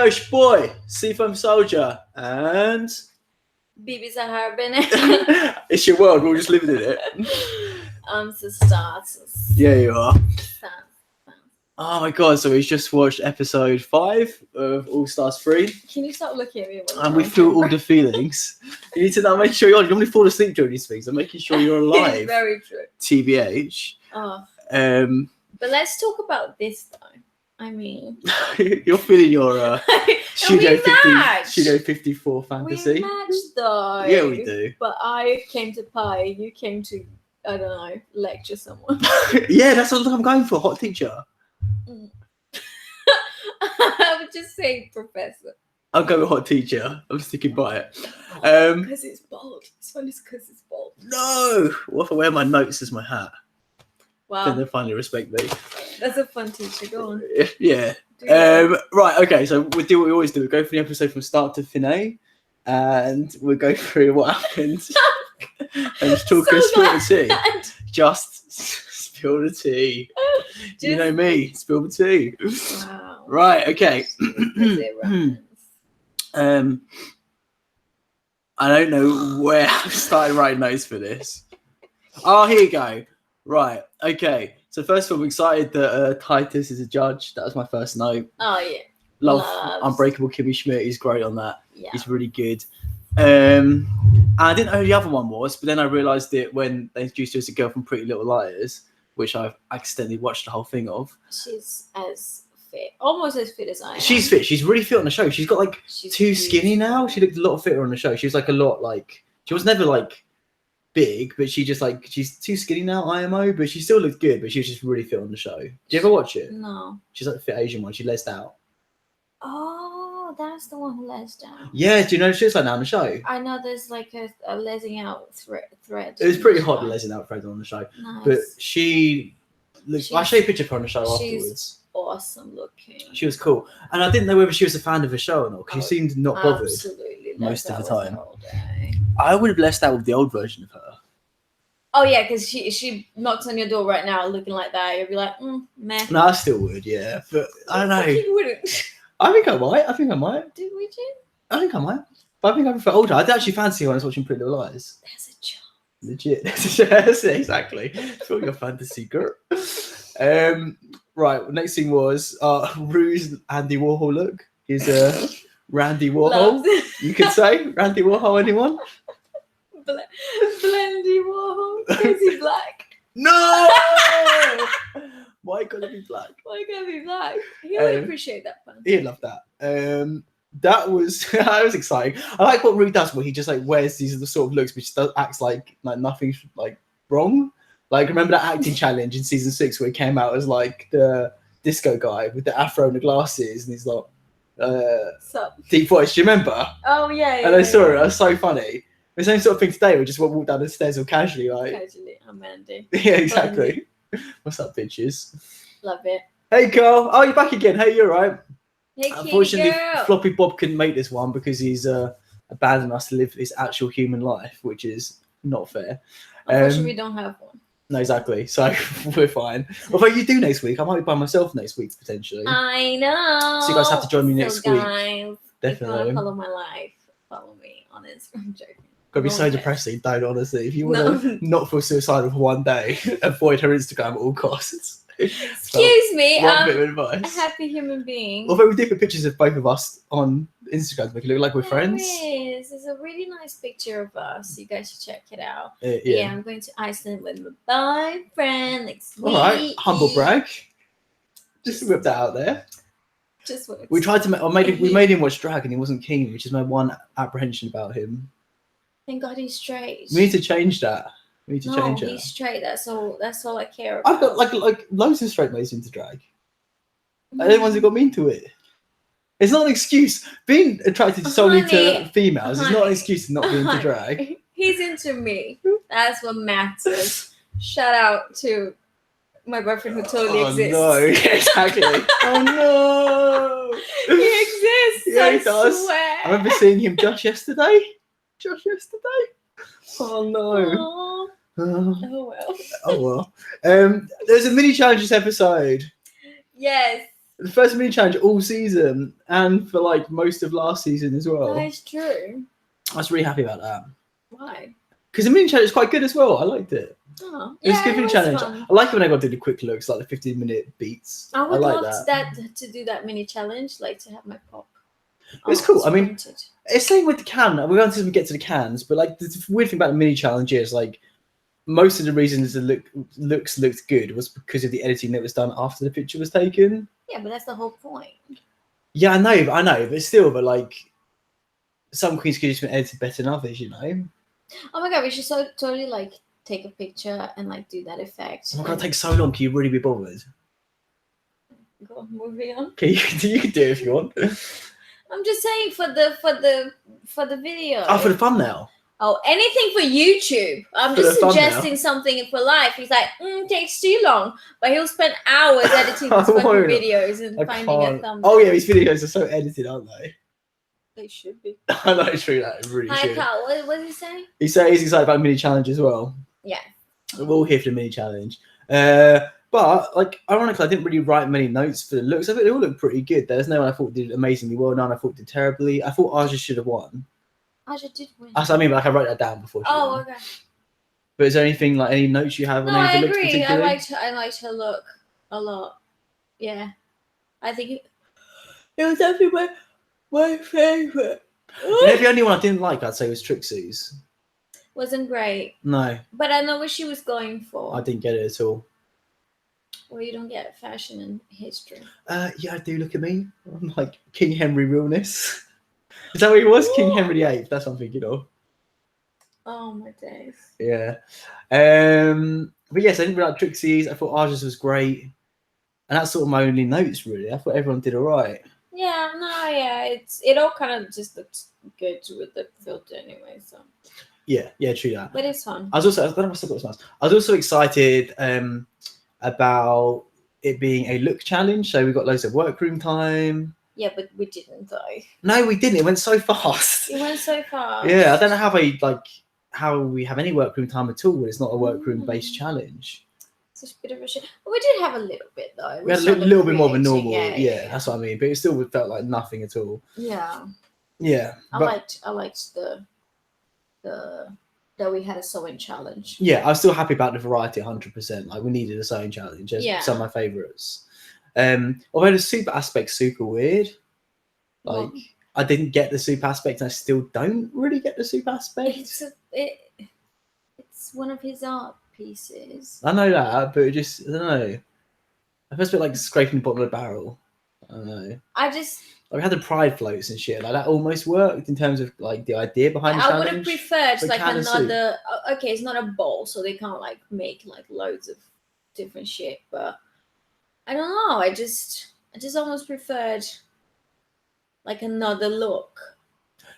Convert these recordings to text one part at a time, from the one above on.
Sosh boy, Seafoam Soldier, and Bibi Sahar Bennett. it's your world. We're just living in it. So starts. Yeah, you are. Oh my god! So we just watched episode 5 of All Stars 3. Can you stop looking at me? And we feel all the feelings. You need to now make sure you're on. You normally fall asleep during these things. I'm making sure you're alive. Very true. TBH. Oh. But let's talk about this though. I mean, you're feeling your Studio 54 fantasy. We matched though. Yeah, we do. But I came to pie. You came to, I don't know, lecture someone. Yeah, that's what I'm going for. Hot teacher. I would just say professor. I'll go with hot teacher. I'm sticking by it. Because it's bold. This one is because it's bold. No! What if I wear my notes as my hat? Wow. Then they finally respect me. That's a fun teacher. Go on. Yeah. Right, okay, so we'll do what we always do. We'll go through the episode from start to finish, and we'll go through what happened. And just talk and spill the tea. Just spill the tea. You know me, spill the tea. Wow. Right, okay. I don't know where I started writing notes for this. Oh, here you go. Right, okay. So first of all, I'm excited that Titus is a judge. That was my first note. Oh, yeah. Love Unbreakable Kimmy Schmidt. He's great on that. Yeah. He's really good. And I didn't know who the other one was, but then I realised it when they introduced her as a girl from Pretty Little Liars, which I've accidentally watched the whole thing of. She's as fit, almost as fit as I am. She's fit. She's really fit on the show. She's got like too skinny now. She looked a lot fitter on the show. She was like a lot like, she was never like big, but she just like, she's too skinny now, IMO, but she still looked good, but she was just really fit on the show. Do you ever watch it? No. She's like the fit Asian one. She lesed out. Oh, that's the one who lesed out. Yeah, do you know what she looks like now on the show? I know there's like a lesing out thread. It was pretty hot, the lesing out thread on the show. Nice. But she looks, I'll show you a picture of her on the show afterwards. Awesome looking. She was cool. And I didn't know whether she was a fan of the show or not, because she seemed not bothered. Absolutely. Most of the time. All day. I would have lesed out with the old version of her. Oh yeah, because she knocks on your door right now looking like that. You'll be like, meh. No, I still would, yeah. But I don't know. You wouldn't. I think I might. Did we, Jim? I think I might. But I think I prefer older. I did actually fancy her when I was watching Pretty Little Lies. There's a chance. Legit. Yes, exactly. It's all your fantasy, girl. Right, next thing was Rue's Andy Warhol look. He's Randy Warhol. You could say Randy Warhol, anyone? Blendy Warhol. Is he black? No! Why gotta be black? Why gotta be black? He would appreciate that fun. He'd love that. That was that was exciting. I like what Rue does, where he just like wears these the sort of looks which acts like nothing's like wrong. Like, remember that acting challenge in season 6 where he came out as like the disco guy with the afro and the glasses, and he's like deep voice. Do you remember? Oh yeah. And I saw it. It was so funny. The same sort of thing today. We just walk down the stairs all casually, like. Casually, I'm Mandy. Yeah, exactly. What's up, bitches? Love it. Hey, Carl. Oh, you're back again. Hey, you're right. Hey, unfortunately, girl. Floppy Bob couldn't make this one because he's abandoned us to live his actual human life, which is not fair. Unfortunately, we don't have one. No, exactly. So we're fine. Although you do next week. I might be by myself next week, potentially. I know. So you guys have to join me next week. Guys, definitely. If you want to follow my life, follow me on Instagram. I'm joking. Gotta be so depressing, don't, honestly. If you want to not feel suicidal for one day, avoid her Instagram at all costs. Excuse me. One bit of advice. A happy human being. Although we did put pictures of both of us on Instagram to make it look like we're friends. There's a really nice picture of us. You guys should check it out. Yeah, I'm going to Iceland with my boyfriend next week. All right, humble brag. Just whip that out there. Just what we tried to we made him watch drag and he wasn't keen, which is my one apprehension about him. Thank God he's straight. We need to change that. We need to change it. No, he's straight. That's all I care about. I've got like loads of straight mates into drag. They're the ones who got me into it. It's not an excuse. Being attracted solely to females is not an excuse to not be into drag. He's into me. That's what matters. Shout out to my boyfriend who totally exists. Oh no, exactly. Oh no. He exists. Yeah, he I does. swear. I remember seeing him just yesterday. Oh no. Oh well. Oh well. There's a mini challenge this episode. Yes. The first mini challenge all season, and for like most of last season as well. That is true. I was really happy about that. Why? Because the mini challenge is quite good as well. I liked it. Oh, It was a yeah, good mini was challenge. fun. I like it when I got to do the quick looks, like the 15-minute beats. I would like love to do that mini challenge, like to have my pop. It's cool. I mean, printed. it's same with the can. We're going to get to the cans, but like the weird thing about the mini challenge is like most of the reasons the looks looked good was because of the editing that was done after the picture was taken. Yeah, but that's the whole point. Yeah, I know, but still, but like some queens could just been edited better than others, you know. Oh my god, we should totally like take a picture and like do that effect. Oh my god, it takes so long. Can you really be bothered? Go on, moving on. Okay, you can do it if you want. I'm just saying for the video. Oh, for the thumbnail. Oh, anything for YouTube. I'm For just the thumbnail. suggesting something for life. He's like, takes too long, but he'll spend hours editing I his fucking won't. videos and I finding a can't. thumbnail. Oh yeah, these videos are so edited, aren't they? They should be. I know it's true. That it really Hi, should. Carl. What did he say? He said he's excited about mini challenge as well. Yeah. We're all here for the mini challenge. But like, ironically, I didn't really write many notes for the looks. I think they all look pretty good. There's no one I thought did amazingly well. None I thought did terribly. I thought Aja should have won. Aja did win. That's what I mean, but like I wrote that down before. She won. Okay. But is there anything like any notes you have on No, any I of the looks agree. I particularly? liked her look a lot. Yeah. I think it was definitely my favorite. Maybe the only one I didn't like, I'd say, was Trixie's. Wasn't great. No, But I know what she was going for. I didn't get it at all. Well, you don't get fashion and history. Yeah, I do. Look at me. I'm like King Henry realness. Is that what he was? King Henry VIII. That's what I'm thinking of. Oh my days. Yeah. But yes, I didn't really like Trixie's. I thought Aja's was great. And that's sort of my only notes, really. I thought everyone did all right. Yeah, no, yeah, it all kind of just looks good with the filter anyway. So Yeah, true that. but it's fun. I was also excited about it being a look challenge. So we got loads of workroom time. Yeah, but we didn't though. No, we didn't. It went so fast. It went so fast. Yeah, I don't know how we have any workroom time at all when it's not a workroom based challenge. It's a bit of a shit. But we did have a little bit though. We had a little bit more than normal. Yeah, Yeah, that's what I mean. But it still felt like nothing at all. Yeah. Yeah. I liked the that we had a sewing challenge. Yeah, I was still happy about the variety 100%. Like we needed a sewing challenge. That's some of my favourites. Although the soup aspect's super weird. Like I didn't get the soup aspect and I still don't really get the soup aspect. It's one of his art pieces. I know that, but I don't know. I first bit like scraping the bottom of the barrel. I don't know. Like, we had the pride floats and shit. Like that almost worked in terms of like the idea behind the challenge. I would have preferred but like can of another. Okay, it's not a bowl, so they can't like make like loads of different shit. But I don't know. I just almost preferred like another look.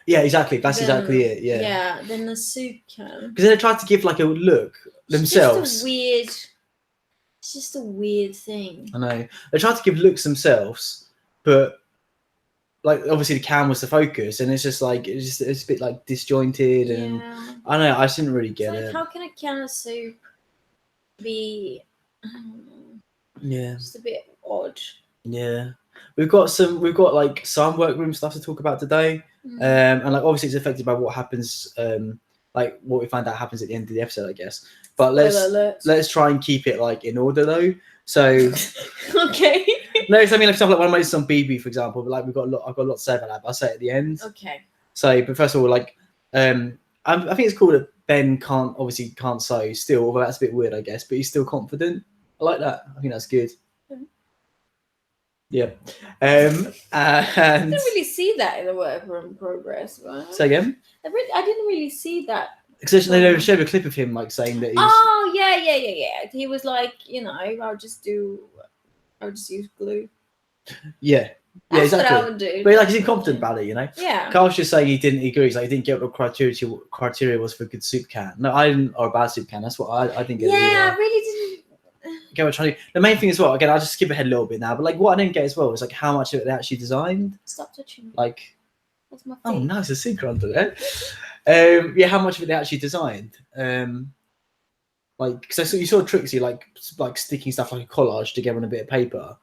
Yeah, exactly. That's exactly it. Yeah. Yeah. Then the soup can. Because they tried to give like a look themselves. It's just a weird thing. I know they tried to give looks themselves, but like obviously the can was the focus, and it's just like it's a bit like disjointed, and I don't know. I just didn't really get it. How can a can of soup be? I don't know. Yeah. Just a bit odd. Yeah. We've got like some workroom stuff to talk about today, and like obviously it's affected by what happens, like what we find out happens at the end of the episode, I guess. But let's try and keep it like in order though. So okay. No, so I mean like stuff like one of my on BB for example, but like I've got a lot to say about that. But I'll say it at the end. Okay. So, but first of all, like I think it's cool that Ben can't sew still, although that's a bit weird, I guess. But he's still confident. I like that. I think that's good. Yeah. And I didn't really see that in the workroom progress, right? Say again? I didn't really see that. Because they showed a clip of him like saying that he was... Oh yeah. He was like, I'll just use glue. Yeah. That's exactly. what I would do. But like he's incompetent about it, Yeah. Carl's just saying he didn't agree. He's like, he didn't get what the criteria was for a good soup can. No, I didn't, or a bad soup can. That's what I didn't get. Yeah, I really didn't. Okay, we're trying to. The main thing as well. Again, I'll just skip ahead a little bit now. But like, what I didn't get as well was like how much of it they actually designed. Stop touching me. Like, that's my face. Oh, nice, a secret under there. Yeah, how much of it they actually designed. Like, because you saw Trixie like sticking stuff like a collage together on a bit of paper.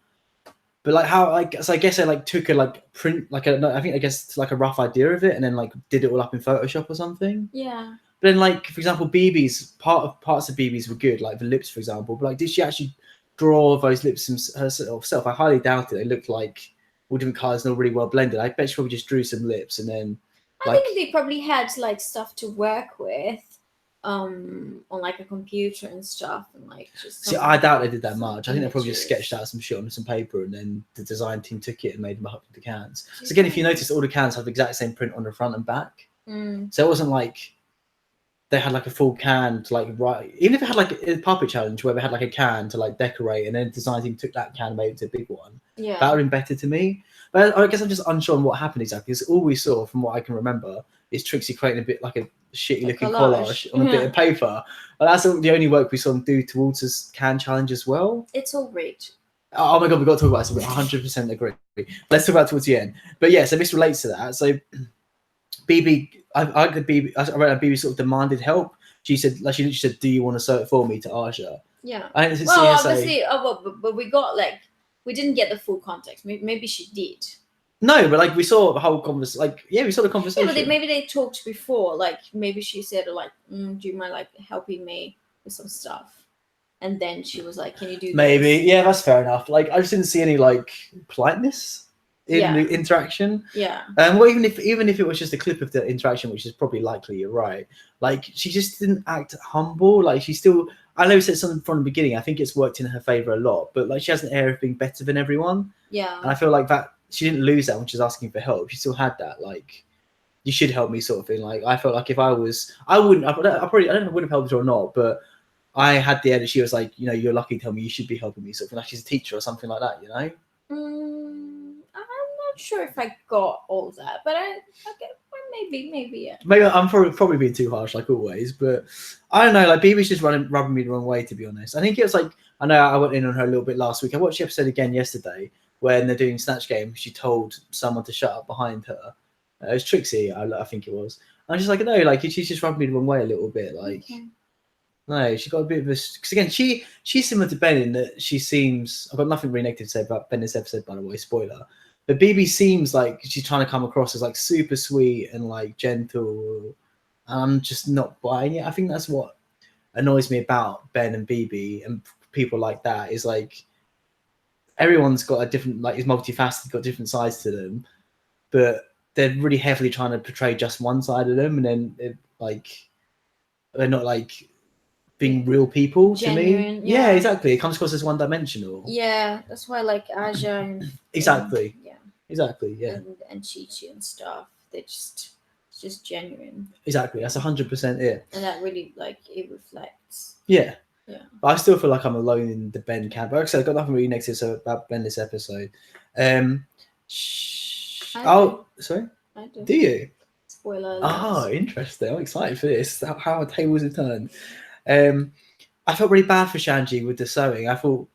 But like how so I guess I like took a like print like I guess like a rough idea of it and then like did it all up in Photoshop or something. Yeah. But then like for example, BB's parts of BB's were good, like the lips for example. But like did she actually draw those lips herself? I highly doubt it. They looked like all different colours and all really well blended. I bet she probably just drew some lips and then I like think they probably had like stuff to work with, on like a computer and stuff, and like just. see, I doubt they did that much. I think they probably just images. sketched out some shit on some paper and then the design team took it and made them up into cans. So again, if you notice, all the cans have the exact same print on the front and back. So it wasn't like they had like a full can to like write. Even if it had like a puppet challenge where they had like a can to like decorate and then the design team took that can and made it into a big one. Yeah. That would have been better to me. But I guess I'm just unsure on what happened exactly. Because all we saw, from what I can remember, is Trixie creating a bit like a shitty looking collage on a bit of paper. And that's the only work we saw them do towards this can challenge as well. It's all great. Oh my god, we've got to talk about this. 100% agree. Let's talk about it towards the end. But yeah, so this relates to that. So BB, I read that BB sort of demanded help. She said, like, she literally said, "Do you want to sew it for me?" to Aja. Yeah. I didn't see Well, her say- obviously, but we got like, we didn't get the full context. Maybe she did. No, but like we saw the whole conversation. Like, yeah, we saw the Yeah, conversation. but maybe they talked before. Like, maybe she said, like, "Do you mind like helping me with some stuff?" And then she was like, "Can you do?" Maybe, this? yeah, that's fair enough. Like, I just didn't see any like politeness in Yeah. the interaction. Yeah. Well, even if it was just a clip of the interaction, which is probably likely, you're right. Like, she just didn't act humble. Like, she still. I know we said something from the beginning. I think it's worked in her favor a lot, but like, she has an air of being better than everyone. Yeah. And I feel like that she didn't lose that when she was asking for help. She still had that, like, you should help me sort of thing. Like, I felt like if I was, I wouldn't. I don't know if I would have helped her or not, but I had the edge. She was like, you know, you're lucky to tell me you should be helping me, sort of like she's a teacher or something like that, you know. I'm not sure if I got all that, but maybe yeah. Maybe I'm probably being too harsh, like always, but I don't know. Like BB's just rubbing me the wrong way, to be honest. I think it was like, I know I went in on her a little bit last week. I watched the episode again yesterday when they're doing Snatch Game. She told someone to shut up behind her. It was Trixie, I think it was. I'm just like, no, like she's just rubbing me the wrong way a little bit. Like, no, she got a bit of a. Because again, she's similar to Ben in that she seems. I've got nothing really negative to say about Ben this episode, by the way. Spoiler. But BB seems like she's trying to come across as like super sweet and like gentle. I'm just not buying it. I think that's what annoys me about Ben and BB and people like that is like everyone's got a different, like, is multifaceted, got different sides to them, but they're really heavily trying to portray just one side of them, and then they're not like being real people Genuine, to me. Yeah, exactly. It comes across as one-dimensional. Yeah, that's why like Aja and Exactly. yeah. Exactly. Yeah. And Chi-Chi and stuff. It's just genuine. Exactly. That's 100% it. And that really like it reflects. Yeah. Yeah. But I still feel like I'm alone in the Ben camp. But like I said, I've got nothing really negative about Ben this episode. Sorry? I do. Do you? Spoiler alert. Oh, interesting. I'm excited for this. How our tables have turned. I felt really bad for Shanji with the sewing. I thought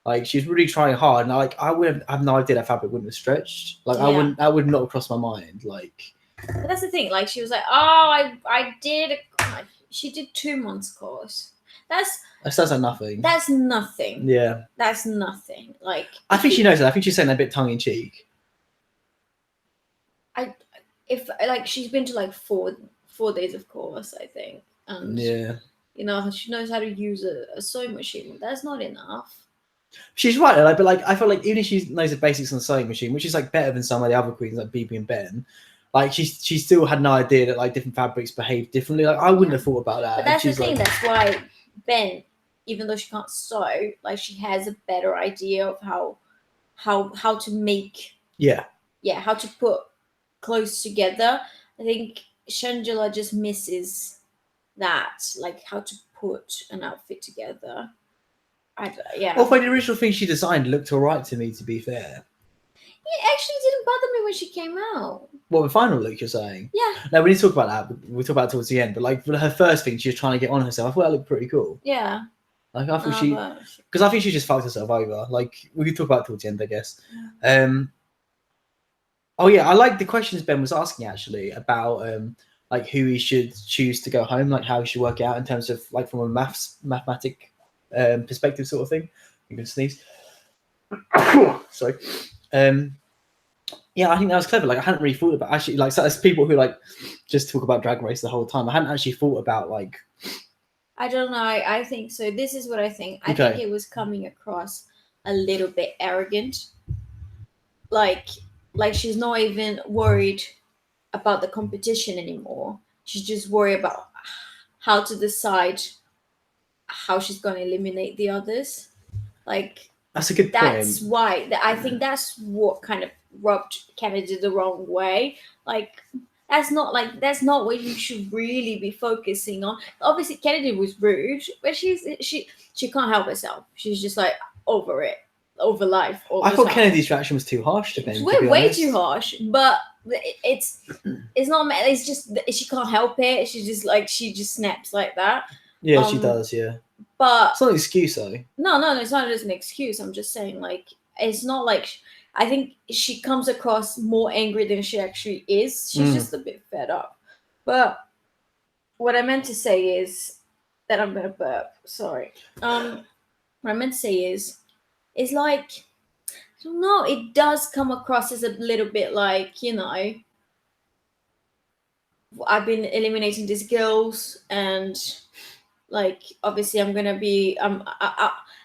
like she was really trying hard, and I would have no idea that fabric wouldn't have stretched. Like that would not have crossed my mind. Like, but that's the thing. Like she was like, oh, I did. She did 2 months course. That sounds like nothing. That's nothing. Yeah. That's nothing. Like I think she knows that. I think she's saying that a bit tongue in cheek. If like she's been to like four days of course, I think, and yeah, you know she knows how to use a sewing machine. That's not enough. She's right, like, but like I feel like even if she knows the basics on the sewing machine, which is like better than some of the other queens like BB and Ben, like she still had no idea that like different fabrics behave differently. Like I wouldn't have thought about that. But that's the thing. Like, that's why Ben, even though she can't sew, like she has a better idea of how to make how to put clothes together. I think Shangela just misses that, like how to put an outfit together. Although the original thing she designed looked alright to me, to be fair. It actually didn't bother me when she came out. What, the final look you're saying? Yeah. No, we need to talk about that. We'll talk about it towards the end. But like for her first thing, she was trying to get on herself. I thought that looked pretty cool. Yeah. Like I thought because I think she just fucked herself over. Like we could talk about it towards the end, I guess. Yeah. Oh yeah, I like the questions Ben was asking actually about like who he should choose to go home, like how he should work it out in terms of like from a mathematic perspective sort of thing. You can sneeze. Sorry. Yeah, I think that was clever. Like I hadn't really thought about actually like so as people who like just talk about Drag Race the whole time. I hadn't actually thought about like. I don't know. I think so. This is what I think. I Okay. think it was coming across a little bit arrogant. Like she's not even worried about the competition anymore. She's just worried about how to decide how she's going to eliminate the others. Like That's a good that's point. why I think that's what kind of rubbed Kennedy the wrong way. Like that's not what you should really be focusing on. Obviously, Kennedy was rude, but she can't help herself. She's just like over it, over life. All I the thought time. Kennedy's reaction was too harsh to Ben. It's To be way honest. too harsh, but it's not. It's just she can't help it. She just snaps like that. Yeah, she does. Yeah, but it's not an excuse though. No, it's not just an excuse. I'm just saying, like, it's not like I think she comes across more angry than she actually is. She's just a bit fed up. But what I meant to say is that I'm gonna burp. Sorry. What I meant to say is like I don't know. It does come across as a little bit like I've been eliminating these girls and like obviously I'm gonna be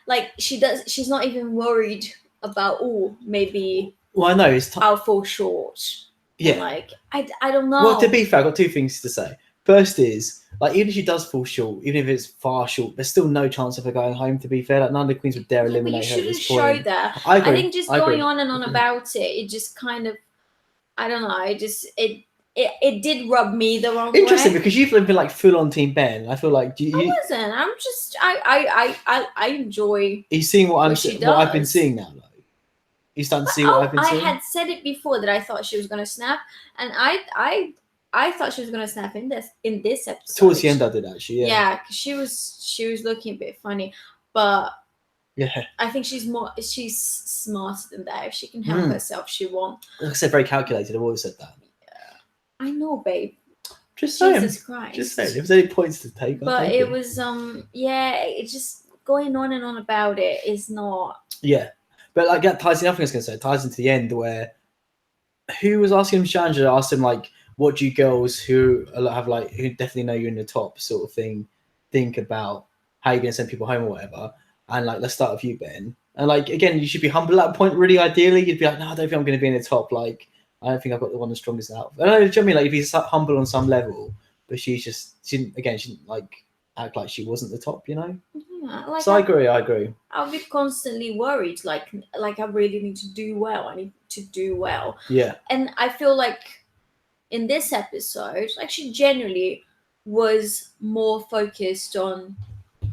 like she's not even worried about maybe Well, I know it's I'll fall short. Yeah. And, like I don't know. Well, to be fair, I've got two things to say. First is like even if she does fall short, even if it's far short, there's still no chance of her going home. To be fair, like none of the queens would dare eliminate her at this point. Show that. I agree. I think just going on and on about it just kind of I don't know. It did rub me the wrong way. Interesting because you've been like full on Team Ben. I feel like I wasn't. I'm just I enjoy. Are you seeing what I've been seeing now? Though? You starting to see what I've been seeing? I had said it before that I thought she was gonna snap, and I thought she was gonna snap in this episode. Towards the end, I did actually. Yeah, because she was looking a bit funny, but yeah, I think she's smarter than that. If she can help herself, she won't. Like I said, very calculated. I've always said that. Yeah. I know, babe. Just saying. Jesus Christ. Just saying. If there's any points to take, but it was it's just going on and on about it is not. Yeah, but like that ties in. Nothing I was going to say ties into the end where who was asking him? Chandra asked him like, "What do you girls who have like who definitely know you're in the top sort of thing think about how you're going to send people home or whatever?" And like, let's start with you, Ben. And like again, you should be humble at that point. Really, ideally, you'd be like, "No, I don't think I'm going to be in the top." Like, I don't think I've got the one of the strongest out. I don't know. Do you know what I mean? Like, if he's humble on some level, but she didn't like act like she wasn't the top, you know. Yeah, like so I agree. I'll be constantly worried. Like I really need to do well. I need to do well. Yeah. And I feel like in this episode, like she generally was more focused on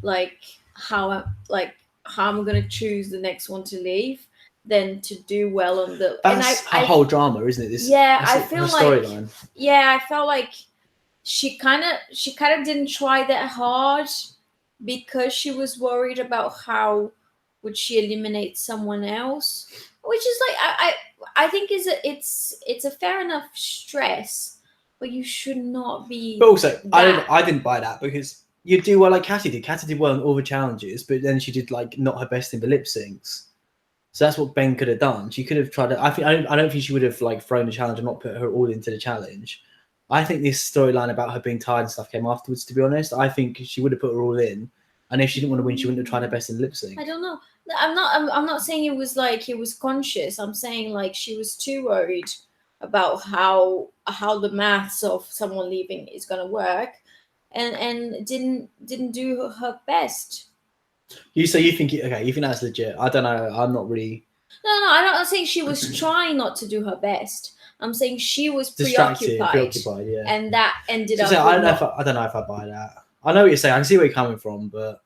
like how I'm gonna choose the next one to leave than to do well on the. That's her whole drama, isn't it? I feel like storyline. Yeah, I felt like she kind of didn't try that hard because she was worried about how would she eliminate someone else, which is like I think it's a fair enough stress, but you should not be. But also, I didn't buy that because you do well like Catty did. Catty did well in all the challenges, but then she did like not her best in the lip syncs. So that's what Ben could have done. She could have tried to. I don't think she would have like thrown the challenge and not put her all into the challenge. I think this storyline about her being tired and stuff came afterwards. To be honest, I think she would have put her all in, and if she didn't want to win, she wouldn't have tried her best in lip sync. I don't know. I'm not saying it was like it was conscious. I'm saying like she was too worried about how the maths of someone leaving is gonna work, and didn't do her best. You think you think that's legit? I don't know. I'm not really. No, I'm not saying she was trying not to do her best. I'm saying she was preoccupied, yeah. And that ended up. I don't know if I buy that. I know what you're saying. I can see where you're coming from, but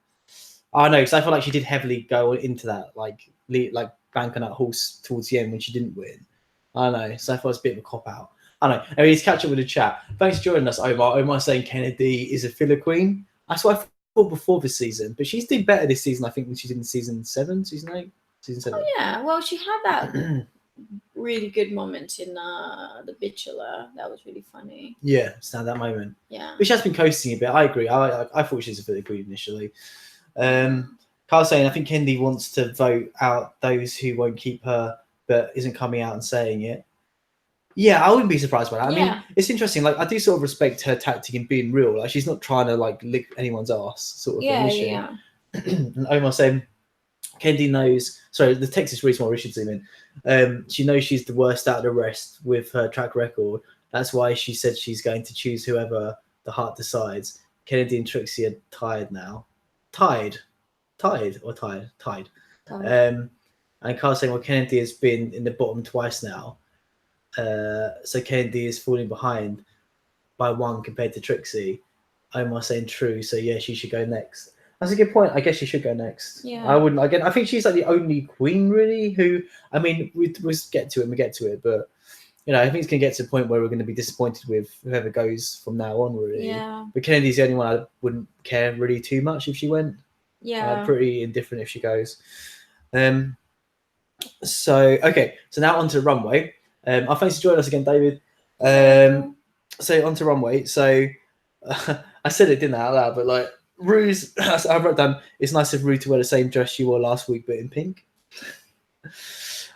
I know because I feel like she did heavily go into that, like bank on that horse towards the end when she didn't win. I know, so I thought it was a bit of a cop out. I know. Anyway, let's catch up with the chat. Thanks for joining us, Omar. Omar saying Kennedy is a filler queen. That's what I thought before this season, but she's doing better this season, I think, than she did in season 7, season 8, season 7. Oh yeah, well she had that really good moment in the Bachelor. That was really funny. Yeah, stand that moment. Yeah, but she has been coasting a bit. I agree. I thought she was a filler queen initially. Carl's saying, I think Kendi wants to vote out those who won't keep her, but isn't coming out and saying it. Yeah, I wouldn't be surprised by that. I mean, it's interesting. Like, I do sort of respect her tactic in being real. Like, she's not trying to like lick anyone's ass, sort of thing, is she? Yeah. And Omar saying, Kendi knows. Sorry, the text is really small. We should zoom in. She knows she's the worst out of the rest with her track record. That's why she said she's going to choose whoever the heart decides. Kennedy and Trixie are tied now. Tied. And Carl's saying, well, Kennedy has been in the bottom twice now. So Kennedy is falling behind by 1 compared to Trixie. Omar saying true, so yeah, she should go next. That's a good point. I guess she should go next. Yeah. I wouldn't. Again, I think she's like the only queen really who. I mean, we get to it, but you know, I think it's gonna get to the point where we're gonna be disappointed with whoever goes from now on, really. Yeah. But Kennedy's the only one I wouldn't care really too much if she went. Yeah. Pretty indifferent if she goes. So now on to the runway. Thanks for joining us again, David. So on to runway. So I said it, didn't I, out loud, but like Rue's, I wrote down, it's nice of Rue to wear the same dress she wore last week, but in pink.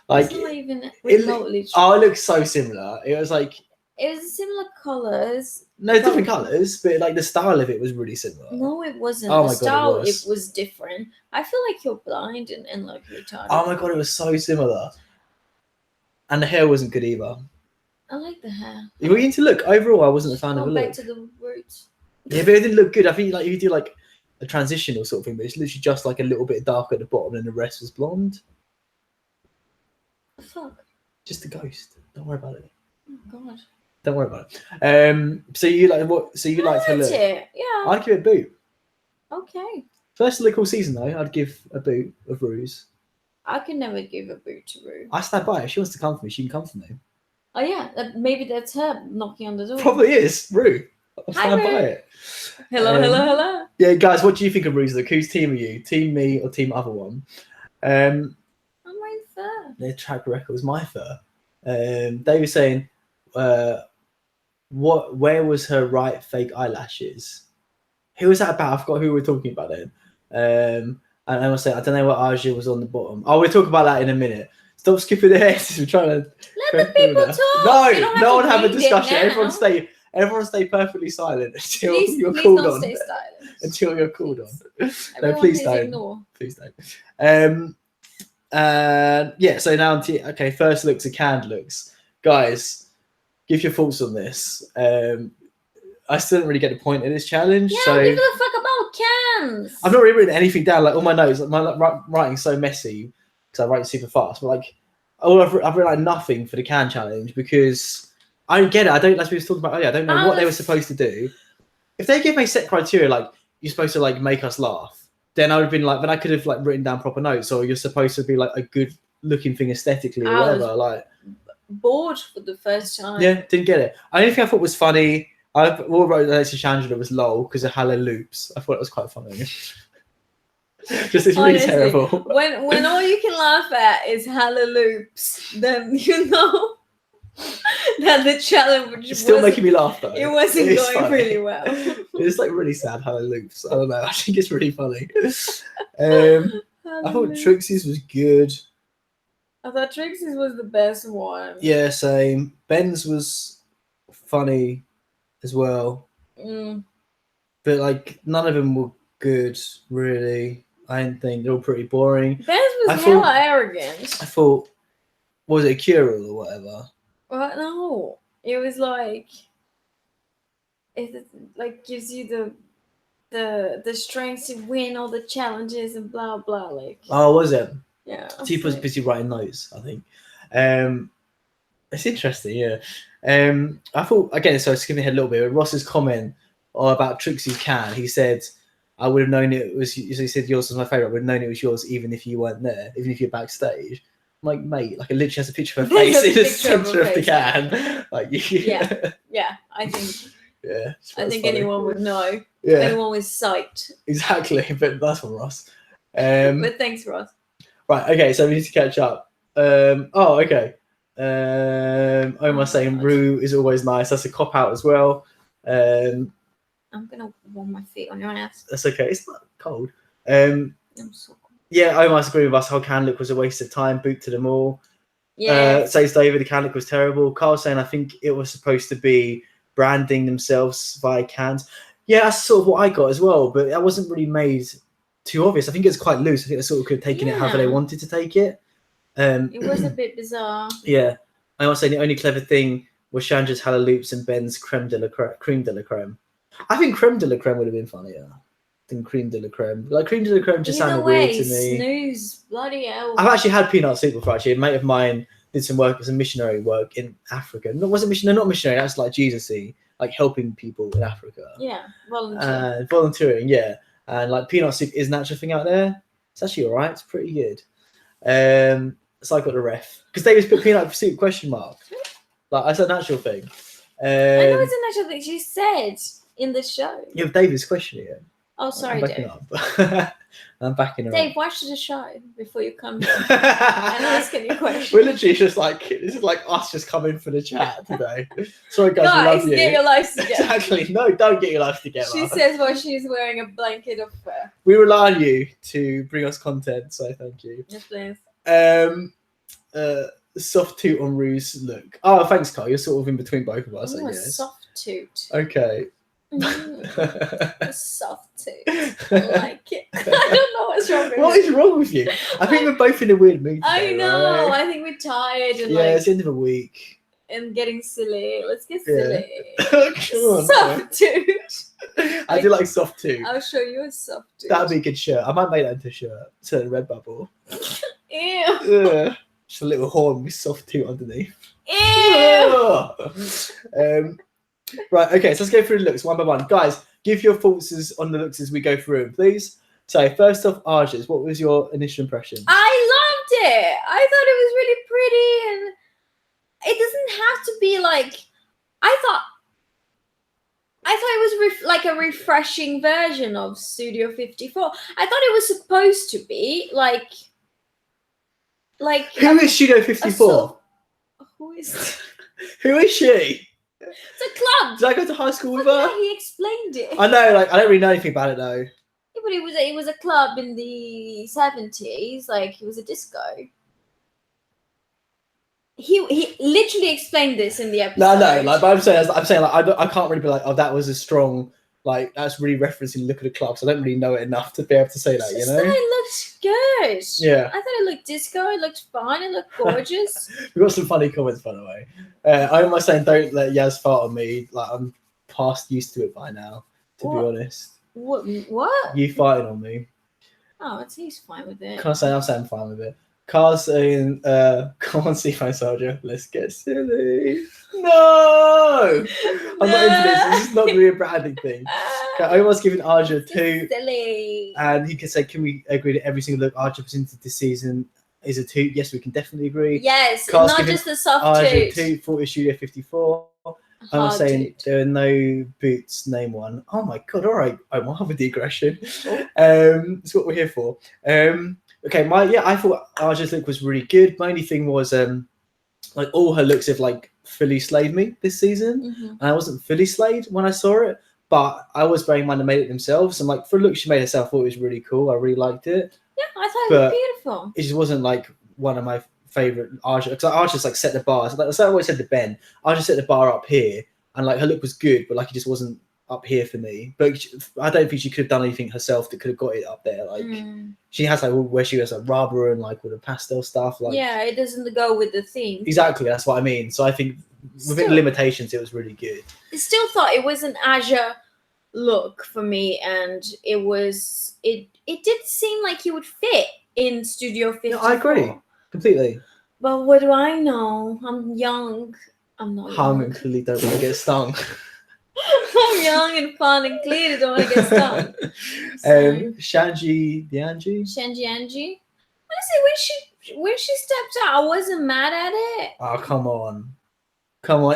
Like, it's not even remotely true. Oh, it looks so similar. It was like, it was similar colours. No, different colours, but like the style of it was really similar. No, it wasn't. Oh the my style, God, it was different. I feel like you're blind and like retarded. Oh my God, it was so similar. And the hair wasn't good either. I like the hair. You were into look. Overall, I wasn't a fan of the look. Back to the roots. Yeah, but it didn't look good. I think like if you do like a transitional sort of thing, but it's literally just like a little bit darker at the bottom and the rest was blonde. Fuck. Just a ghost. Don't worry about it. Oh God. Don't worry about it. So you like what? So you liked her look? It. Yeah. I'd give it a boot. Okay. First look all season though, I'd give a boot of Rue's. I can never give a boot to Rue. I stand by. If she wants to come for me, she can come for me. Oh yeah, maybe that's her knocking on the door. Probably is Rue. I'll stand by it. Hello. Yeah, guys, what do you think of Rue's look? Whose team are you? Team me or team other one? I'm right there. Their track record was my fur. They were saying, where was her right fake eyelashes? Who was that about? I forgot who we were talking about then. And I was saying, I don't know what Aja was on the bottom. Oh, we'll talk about that in a minute. Stop skipping ahead. We're trying to let the people talk. No one have a discussion. Everyone stay perfectly silent until you're called on. Stay silent. Until you're called on. No, Everyone please don't. Ignore. Please don't. Yeah, so now first looks are canned looks. Guys, give your thoughts on this. I still didn't really get the point of this challenge. Yeah, so give a fuck about cans. I've not really written anything down. Like all my notes, my writing's so messy because I write super fast. But like, I've written like nothing for the can challenge because I don't get it. I don't. As we were talking about earlier, I don't know what they were supposed to do. If they give me set criteria, like you're supposed to like make us laugh, then I would have been like, then I could have like written down proper notes, or you're supposed to be like a good looking thing aesthetically or whatever. Like bored for the first time. Yeah, didn't get it. The only thing I thought was funny. I wrote that to Shangela was lol because of Hello Loops. I thought it was quite funny. Just it's really terrible. When all you can laugh at is Hello Loops, then you know that the challenge was still making me laugh though. It wasn't going really well. It's like really sad Hello Loops. I don't know. I think it's really funny. I thought Trixie's was good. I thought Trixie's was the best one. Yeah, same. Ben's was funny as well. But like none of them were good really. I didn't think they're all pretty boring. Ben's was hella arrogant. I thought, was it a cure-all or whatever? Well, no, it was like it like gives you the strength to win all the challenges and blah blah. Like was it? Yeah. He was busy writing notes, I think. It's interesting, yeah. I thought again, so skipping ahead a little bit. Ross's comment about Trixie's can, he said, "I would have known it was." He said, "Yours was my favorite. I would have known it was yours, even if you weren't there, even if you're backstage." I'm like, mate, like it literally has a picture of her face in the center of the can. Like, yeah, I think. Yeah, I think anyone would know. Yeah, anyone was psyched. Exactly, but that's from Ross. But thanks, Ross. Right, okay, so we need to catch up. Okay. Omar saying Rue is always nice. That's a cop out as well. I'm gonna warm my feet on your ass. That's okay. It's not cold. I'm so cold. Yeah, I must agree with us. Whole can look was a waste of time. Boot to them all. Yeah. Says David, the can look was terrible. Carl saying, I think it was supposed to be branding themselves via cans. Yeah, that's sort of what I got as well, but that wasn't really made too obvious. I think it's quite loose. I think they sort of could have taken it however they wanted to take it. It was a bit bizarre. Yeah. I was saying the only clever thing was Chandra's hula loops and Ben's creme de la creme. I think creme de la creme would have been funnier than cream de la creme. Like cream de la creme just sounded weird to me. Snooze, bloody hell. I've actually had peanut soup before. Actually, a mate of mine did some work as a missionary work in Africa. No, wasn't missionary, not missionary. That's like Jesus-y, like helping people in Africa. Yeah, volunteering. Volunteering, yeah. And like peanut soup is an actual thing out there. It's actually all right. It's pretty good. So I got the ref because David's put peanut soup ? Like that's an actual thing. I know it's an actual thing. She said in the show. You have David's question again. Oh, sorry, Dave. I'm backing her Dave, up. watch the show before you come here and ask any questions. We're literally just like, this is like us just coming for the chat today. Sorry, guys, we love you. Get your lives together. Exactly. No, don't get your lives together. She says while she's wearing a blanket of fur. We rely on you to bring us content, so thank you. Yes, please. Soft toot on Rue's look. Oh, thanks, Carl. You're sort of in between both of us, I A guess. soft toot. Okay. A soft toot. I like it. I don't know what's wrong with What is wrong with you? I think we're both in a weird mood today, I know. right? I think we're tired and It's the end of a week. and getting silly. Let's get silly. Come on, Soft toot. I do like soft toot. I'll show you a soft toot. That'd be a good shirt. I might make that into a shirt. To Redbubble. Ew. Ugh. Just a little horn with soft toot underneath. Ew. Right, okay, so let's go through the looks one by one. Guys, give your thoughts on the looks as we go through them, please. So, first off, Arja's, what was your initial impression? I loved it. I thought it was really pretty, and it doesn't have to be like. I thought it was like a refreshing version of Studio 54. I thought it was supposed to be like. Who is Studio 54? Who is? Who is she? It's a club. Did I go to high school with her? Yeah, he explained it. I know, like I don't really know anything about it though. Yeah, but it was a club in the 70s. Like it was a disco. He literally explained this in the episode. No, like but I'm saying like I can't really be like, oh, that was a strong, like that's really referencing Look at the Club. So I don't really know it enough to be able to say that, you know. It looked good. Yeah. I thought it looked disco. It looked fine. It looked gorgeous. We've got some funny comments, by the way. I'm not saying don't let Yaz fart on me. Like I'm past used to it by now, to be honest. What? You farting on me. Oh, he's fine with it. I'm saying I'm fine with it. Car's saying, come on, Seafoam Soldier, let's get silly. No! I'm not into this. This is not going to be a branding thing. Okay, I was giving Arja a 2. Silly. And he can say, can we agree that every single look Arja presented this season is a 2? Yes, we can definitely agree. Yes, Car's not giving just the soft Arja toot. 2 for Studio 54. I'm saying there are no boots, name one. Oh my god, all right, I'm have a digression. It's what we're here for. Okay, I thought Arja's look was really good. My only thing was like all her looks have like fully slayed me this season. Mm-hmm. And I wasn't fully slayed when I saw it, but I was bearing in mind they made it themselves. And like for a look she made herself, I thought it was really cool. I really liked it. Yeah, I thought it was beautiful. It just wasn't like one of my favorite Arja, because Arja's like set the bar. So that's like I always said to Ben. Arja set the bar up here, and like her look was good, but like it just wasn't up here for me. But I don't think she could have done anything herself that could have got it up there. Like she has like where she has like rubber and like with the pastel stuff. Like it doesn't go with the theme. Exactly, that's what I mean. So I think within the limitations, it was really good. I still thought it was an Aja look for me, and it did seem like he would fit in Studio 54. Yeah, I agree completely. But what do I know? I'm young. I'm not Hung young. and clearly don't want to get stung. I'm young and fun and clearly don't want to get stung. Shanji Angie. Honestly, when she stepped out, I wasn't mad at it. Oh, come on.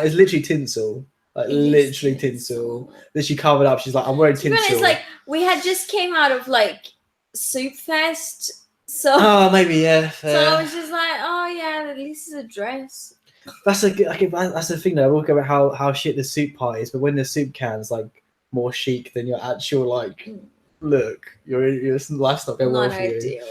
It's literally tinsel. Like literally tinsel. Then she covered up. She's like, I'm wearing tinsel. It's like we had just came out of like Soup Fest, so maybe yeah. Fair. So I was just like, oh yeah, at least it's a dress. That's that's the thing though. We'll go about how shit the soup pie is, but when the soup can's like more chic than your actual like look, your life's not going well Not for you. ideal.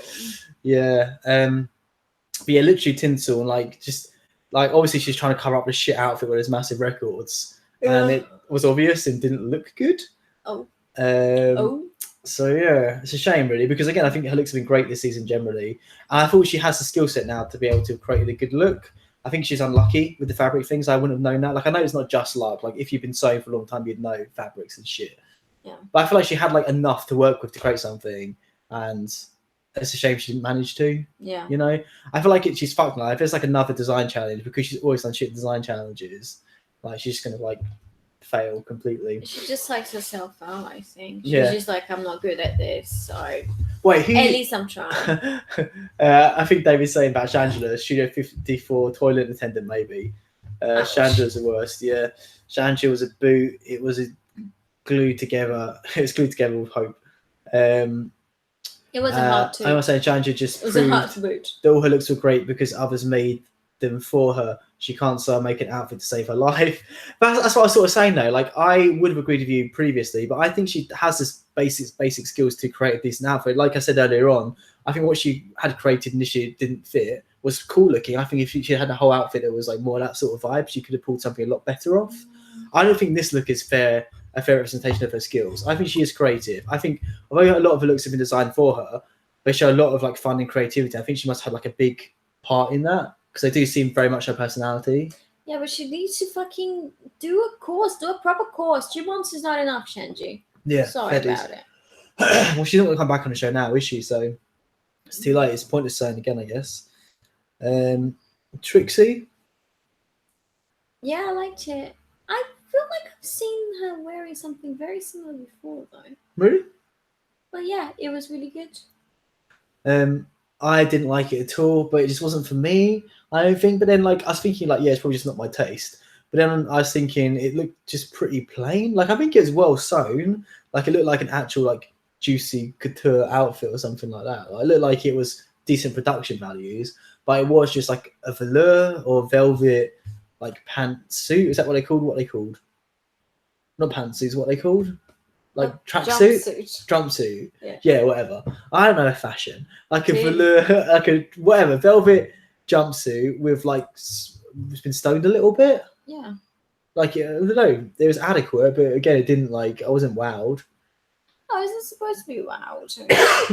Yeah. But yeah, literally tinsel and like just like obviously she's trying to cover up the shit outfit with those massive records, and it was obvious and didn't look good. Oh. Um, So yeah, it's a shame really, because again I think her looks have been great this season generally, and I thought she has the skill set now to be able to create a good look. I think she's unlucky with the fabric things. I wouldn't have known that. Like I know it's not just luck. Like if you've been sewing for a long time, you'd know fabrics and shit. Yeah. But I feel like she had like enough to work with to create something, and it's a shame she didn't manage to. Yeah. You know, I feel like she's fucked now. If it's like another design challenge, because she's always done shit design challenges, like she's just gonna like fail completely. She just psychs herself out, I think. She's Yeah. just like, I'm not good at this, so Wait, who? at least I'm trying. I think David's saying about Shangela, Studio 54 toilet attendant, maybe. Ouch. Shangela's the worst, yeah. Shangela was a boot. It was glued together. It was glued together with hope. It was a hard to. I was saying Shangela just It was a hard proved to boot. that all her looks were great because others made them for her. She can't sew, make an outfit to save her life. But that's what I was sort of saying though. Like I would have agreed with you previously, but I think she has this basic skills to create a decent outfit. Like I said earlier on, I think what she had created initially didn't fit was cool looking. I think if she had a whole outfit that was like more that sort of vibe, she could have pulled something a lot better off. I don't think this look is a fair representation of her skills. I think she is creative. I think although a lot of her looks have been designed for her, they show a lot of like fun and creativity. I think she must have like a big part in that because they do seem very much her personality. Yeah, but she needs to fucking do a course, do a proper course. 2 months is not enough, Shenji. Yeah, Sorry about it. Well, she's not going to come back on the show now, is she? So it's too late. It's pointless saying again, I guess. Trixie? Yeah, I liked it. I feel like I've seen her wearing something very similar before, though. Really? But yeah, it was really good. I didn't like it at all, but it just wasn't for me, I don't think. But then, like, I was thinking, like, yeah, it's probably just not my taste. But then I was thinking it looked just pretty plain. Like, I think it was well sewn. Like, it looked like an actual, like, juicy couture outfit or something like that. Like, it looked like it was decent production values, but it was just like a velour or velvet, like, pantsuit. Is that what they called? What they called? Not pantsuits, what they called? Like tracksuit, jumpsuit, yeah, whatever. I don't know fashion. Like a velour, like a whatever velvet jumpsuit with like it's been stoned a little bit. Yeah. Like I don't know, it was adequate, but again, it didn't like I wasn't wowed. Oh, is it supposed to be wowed?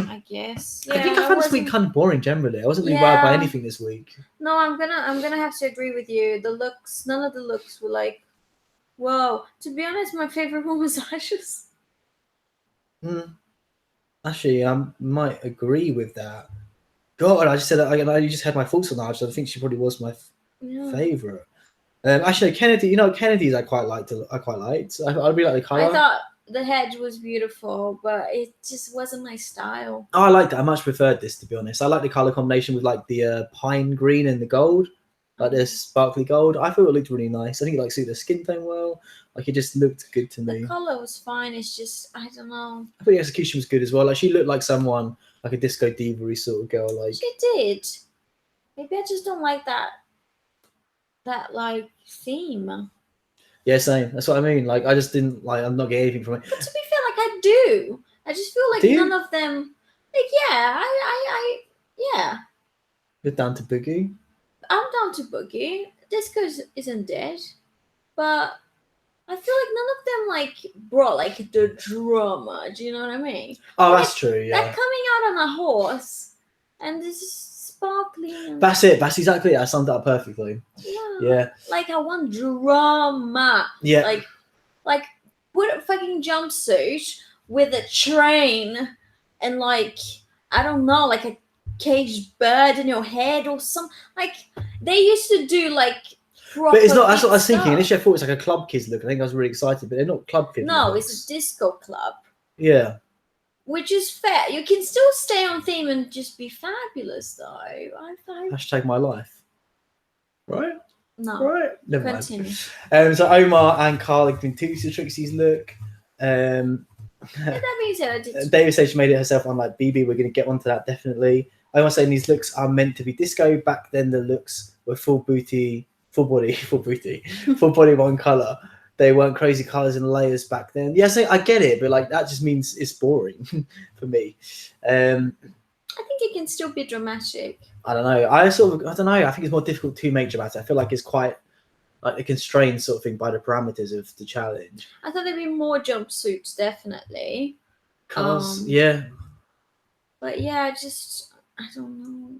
I guess. Yeah, I think I found this week kind of boring generally. I wasn't really wowed by anything this week. No, I'm gonna have to agree with you. The looks, none of the looks were like, whoa. To be honest, my favorite one was Ashes. Actually, I might agree with that. God, I just said that. You just had my thoughts on that. I think she probably was my favorite. Actually, Kennedy. You know, Kennedy's I quite liked. I really like the color. I thought the hedge was beautiful, but it just wasn't my style. Oh, I liked it. I much preferred this, to be honest. I like the color combination with like the pine green and the gold, like this sparkly gold. I thought it looked really nice. I think it like suited the skin tone well. Like it just looked good to me. The color was fine. It's just I don't know. I thought the execution was good as well. Like she looked like someone like a disco diva-y sort of girl. Like she did. Maybe I just don't like that like theme. Yeah, same. That's what I mean. Like I just didn't like. I'm not getting anything from it. But to be fair, like I do. I just feel like none of them. Like yeah, yeah. You're down to Boogie. I'm down to Boogie. Disco isn't dead, but I feel like none of them like brought like the drama. Do you know what I mean? Oh, like, that's true. Yeah. They're coming out on a horse, and this is sparkling. That's it. That's exactly it. I summed it up perfectly. Yeah. Like I want drama. Yeah. Like put a fucking jumpsuit with a train and like I don't know, like a caged bird in your head or some like they used to do like proper. But it's not. That's what I was stuff. thinking. Initially, I thought it was like a club kids look. I think I was really excited, but they're not club kids. No, looks. it's a disco club. Yeah. Which is fair. You can still stay on theme and just be fabulous, though. I Hashtag my life. Right? No. Right? Never Continue. mind. So Omar and Carl have been too to Trixie's look. That means that I did. David said she made it herself. I'm like, BB, we're going to get onto that definitely. Omar saying these looks are meant to be disco. Back then, the looks were full body, one colour. they weren't crazy colours and layers back then. Yes, I get it, but like that just means it's boring for me. I think it can still be dramatic. I don't know. I don't know. I think it's more difficult to make dramatic. I feel like it's quite like a constrained sort of thing by the parameters of the challenge. I thought there'd be more jumpsuits, definitely. Cars, yeah. But yeah, I don't know.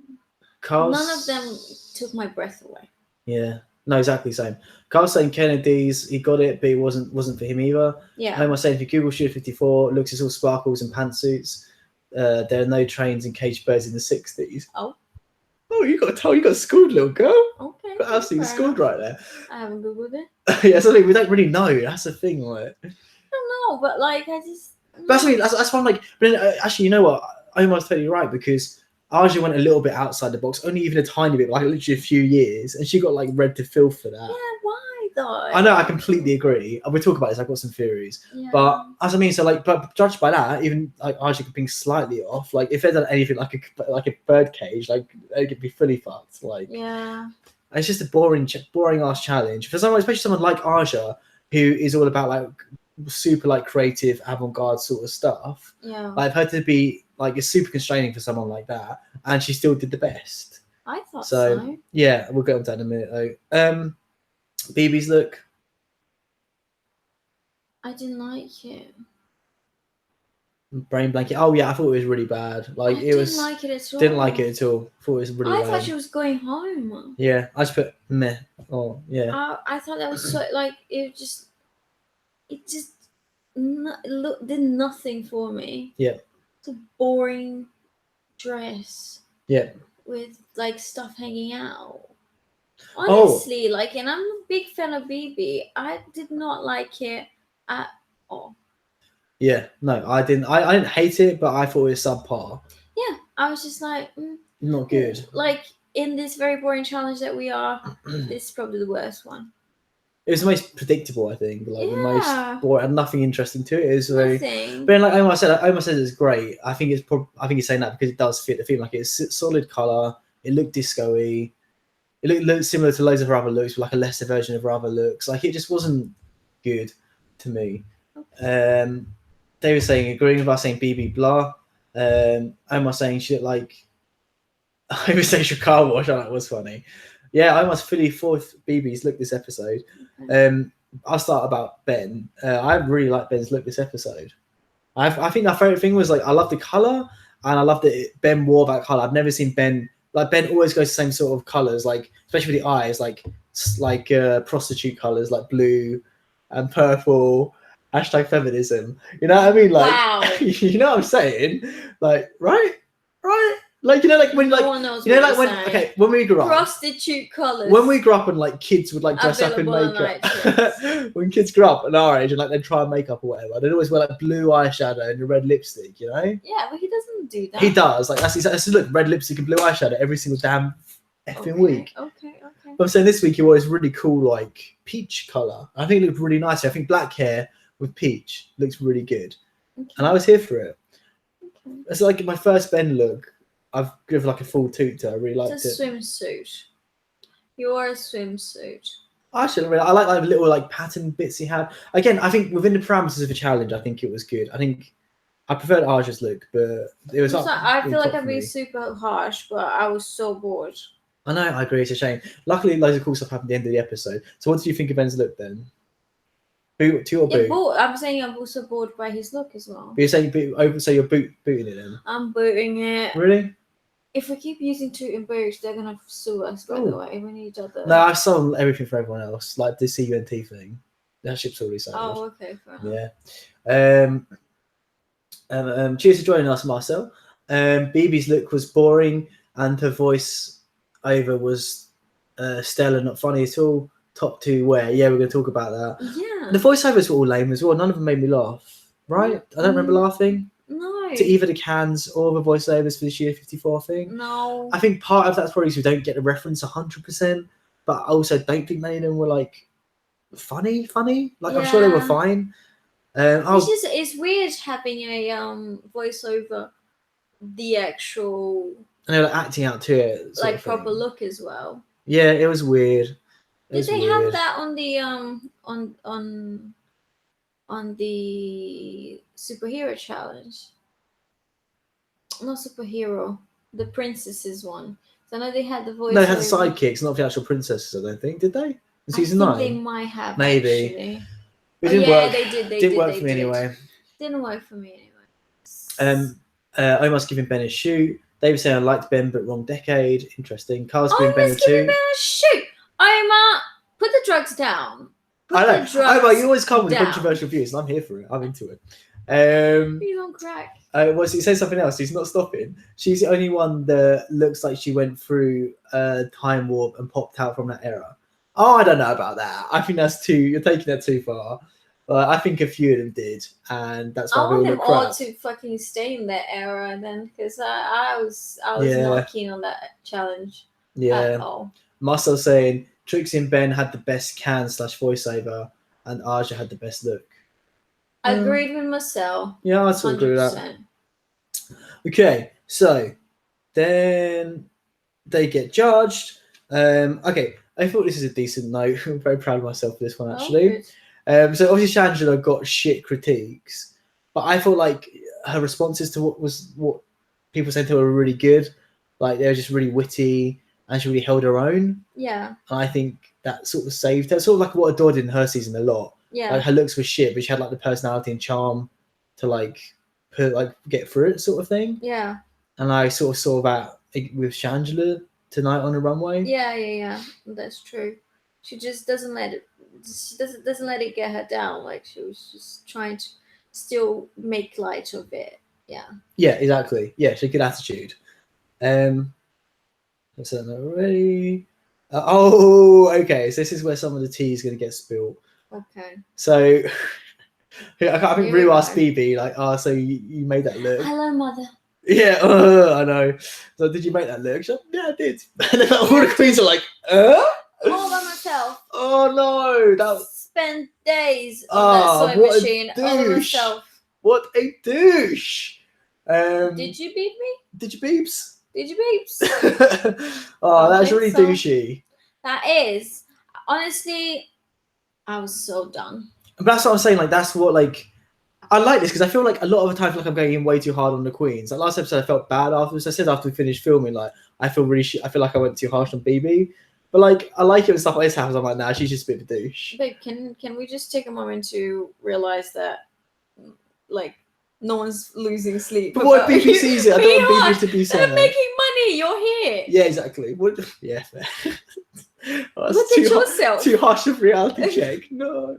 Cars, none of them took my breath away. Yeah. No, exactly the same. Carl's saying Kennedy's, he got it, but it wasn't for him either. Yeah. Homer's saying for Google Studio 54, looks it's all sparkles and pantsuits. There are no trains and caged birds in the 60s. Oh, you got schooled, little girl. Okay. Got absolutely schooled right there. I haven't Googled it. Yeah, something we don't really know. That's the thing, right? I don't know, but like I just. That's why I'm like. But then, actually, you know what? Omar's totally right because Aja went a little bit outside the box, only even a tiny bit, like literally a few years, and she got like read to filth for that. Yeah, why though? I know, I completely agree. We'll talk about this. I've got some theories, Yeah. but as I mean, so like, but judged by that, even like Aja could be slightly off. Like if they'd done anything like a bird cage, like they could be fully fucked. Like Yeah. it's just a boring ass challenge for someone, especially someone like Aja, who is all about like super like creative avant-garde sort of stuff. Yeah. Like her to be like it's super constraining for someone like that, and she still did the best. I thought so. Yeah, we'll get on to that in a minute though. BB's look. I didn't like it. Brain blanket. Oh yeah, I thought it was really bad. Like I it was. Didn't like it at all. Didn't like it at all. Thought it was really bad. I thought she was going home. Yeah, I just put meh. Oh yeah. I thought that was so like it just did nothing for me. Yeah. It's a boring dress. Yeah. With like stuff hanging out. Oh. Honestly, like, and I'm a big fan of BB. I did not like it at all. Yeah, no, I didn't. I didn't hate it, but I thought it was subpar. Yeah, I was just like, not good. Like in this very boring challenge that we are, this is probably the worst one. It was the most predictable, I think. Like the most boring, had nothing interesting to it. It was very. Nothing. But like Omar said it's great. I think he's saying that because it does fit the theme. Like it's solid color. It looked disco-y. It looked similar to loads of her other looks, but like a lesser version of her other looks. Like it just wasn't good to me. Okay. They were saying agreeing with us saying BB blah. Omar saying she looked like I was saying she car wash. I thought that was funny. Yeah, I almost fully fourth BB's look this episode. I'll start about Ben. I really like Ben's look this episode. I think my favorite thing was like I love the color and I love that Ben wore that color. I've never seen Ben like Ben always goes the same sort of colors, like especially with the eyes, like prostitute colors, like blue and purple. # feminism. You know what I mean? Like, wow. You know what I'm saying? Like, right? Like, you know, like when, like, no one knows you know, like when, saying. Okay, when we grew up, prostitute colors. When we grew up and like kids would like dress up in makeup. When kids grew up at our age and like they'd try makeup or whatever, they'd always wear like blue eyeshadow and a red lipstick. You know? Yeah, but he doesn't do that. He does. Like that's look, red lipstick and blue eyeshadow every single damn effing week. Okay. But I'm saying this week he wore this really cool like peach color. I think it looked really nice. I think black hair with peach looks really good, and I was here for it. Okay. It's like my first Ben look. I've given like a full toot to. I really liked it. It's a swimsuit. You're a swimsuit. Actually, I like the little like pattern bits he had. Again, I think within the parameters of the challenge, I think it was good. I think I preferred Arja's look, but it was. I feel like I'm being super harsh, but I was so bored. I know. I agree. It's a shame. Luckily, loads of cool stuff happened at the end of the episode. So, what do you think of Ben's look then? Boot to or boot? Yeah, I'm saying I'm also bored by his look as well. But you're saying boot, so you're booting it then? I'm booting it. Really? If we keep using toot and boot, they're gonna sue us. By the way, we need other. No, I saw everything for everyone else, like the CUNT thing. That ship's already sailed. Oh, okay, fair enough. Yeah. Cheers for joining us, Marcel. BB's look was boring, and her voice over was stellar, not funny at all. Top 2 where? Yeah, we're going to talk about that. Yeah. The voiceovers were all lame as well. None of them made me laugh. Right? I don't remember laughing. No. To either the cans or the voiceovers for the Studio 54 thing. No. I think part of that's probably because we don't get the reference 100%, but I also don't think many of them were like funny. Like I'm sure they were fine. It's weird having a voiceover the actual. And they were like, acting out to it. Like proper look as well. Yeah, it was weird. Did they have that on the superhero challenge. Not superhero, the princesses one. So I know they had the voice. No, they had the sidekicks, not the actual princesses. I don't think. Did they? In season 9? They might have. Maybe. Actually. It didn't work. They did. Didn't work for me anyway. Didn't work for me anyway. Omar's giving Ben a shoot. David saying I liked Ben, but wrong decade. Interesting. Carl's giving Ben a Ben a shoot. Omar, put the drugs down. I know. Omar, you always come with controversial views, and I'm here for it. I'm into it. He's on crack. He says something else. He's not stopping. She's the only one that looks like she went through a time warp and popped out from that era. Oh, I don't know about that. I think that's you're taking that too far. I think a few of them did, and that's why I want them all crap. to fucking stay in that era then, because I was not keen on that challenge at all. Marcel saying Trixie and Ben had the best can/voiceover, and Aja had the best look. I agreed with Marcel. Yeah, I sort of agree with that. Okay, so then they get judged. Okay, I thought this is a decent note. I'm very proud of myself for this one, actually. So obviously Shangela got shit critiques, but I felt like her responses to what people said to her were really good. Like they were just really witty, and she really held her own. Yeah. And I think that sort of saved her. Sort of like what Adore did in her season a lot. Yeah. Like her looks were shit, but she had like the personality and charm to get through it, sort of thing. Yeah. And I sort of saw that with Shangela tonight on the runway. Yeah. That's true. She just doesn't let it. She doesn't let it get her down. Like she was just trying to still make light of it. Yeah. Yeah, exactly. Yeah, she had a good attitude. That's that already. Okay. So this is where some of the tea is going to get spilled. Okay. So I think Rue asked Phoebe, like, so you made that look. Hello, mother. Yeah, I know. So did you make that look? She's like, yeah, I did. And then all the queens are like, all by myself. Oh no! That spent days on that sewing machine all by myself. What a douche! Did you beep me? Did you beeps? Did you beeps? That's really douchey. That is. Honestly, I was so done. But that's what I'm saying. Like that's what I like this because I feel like a lot of the time I'm going in way too hard on the queens. Like last episode, I felt bad afterwards. I said after we finished filming, like I feel like I went too harsh on BB. But like I like it when stuff like this happens. I'm like, nah, she's just a bit of a douche. Babe, can we just take a moment to realize that like no one's losing sleep? But what BB sees it? I don't want BB to be sad. They're making money. You're here. Yeah, exactly. What? Yeah, fair. Look at yourself. Too harsh of reality check. No.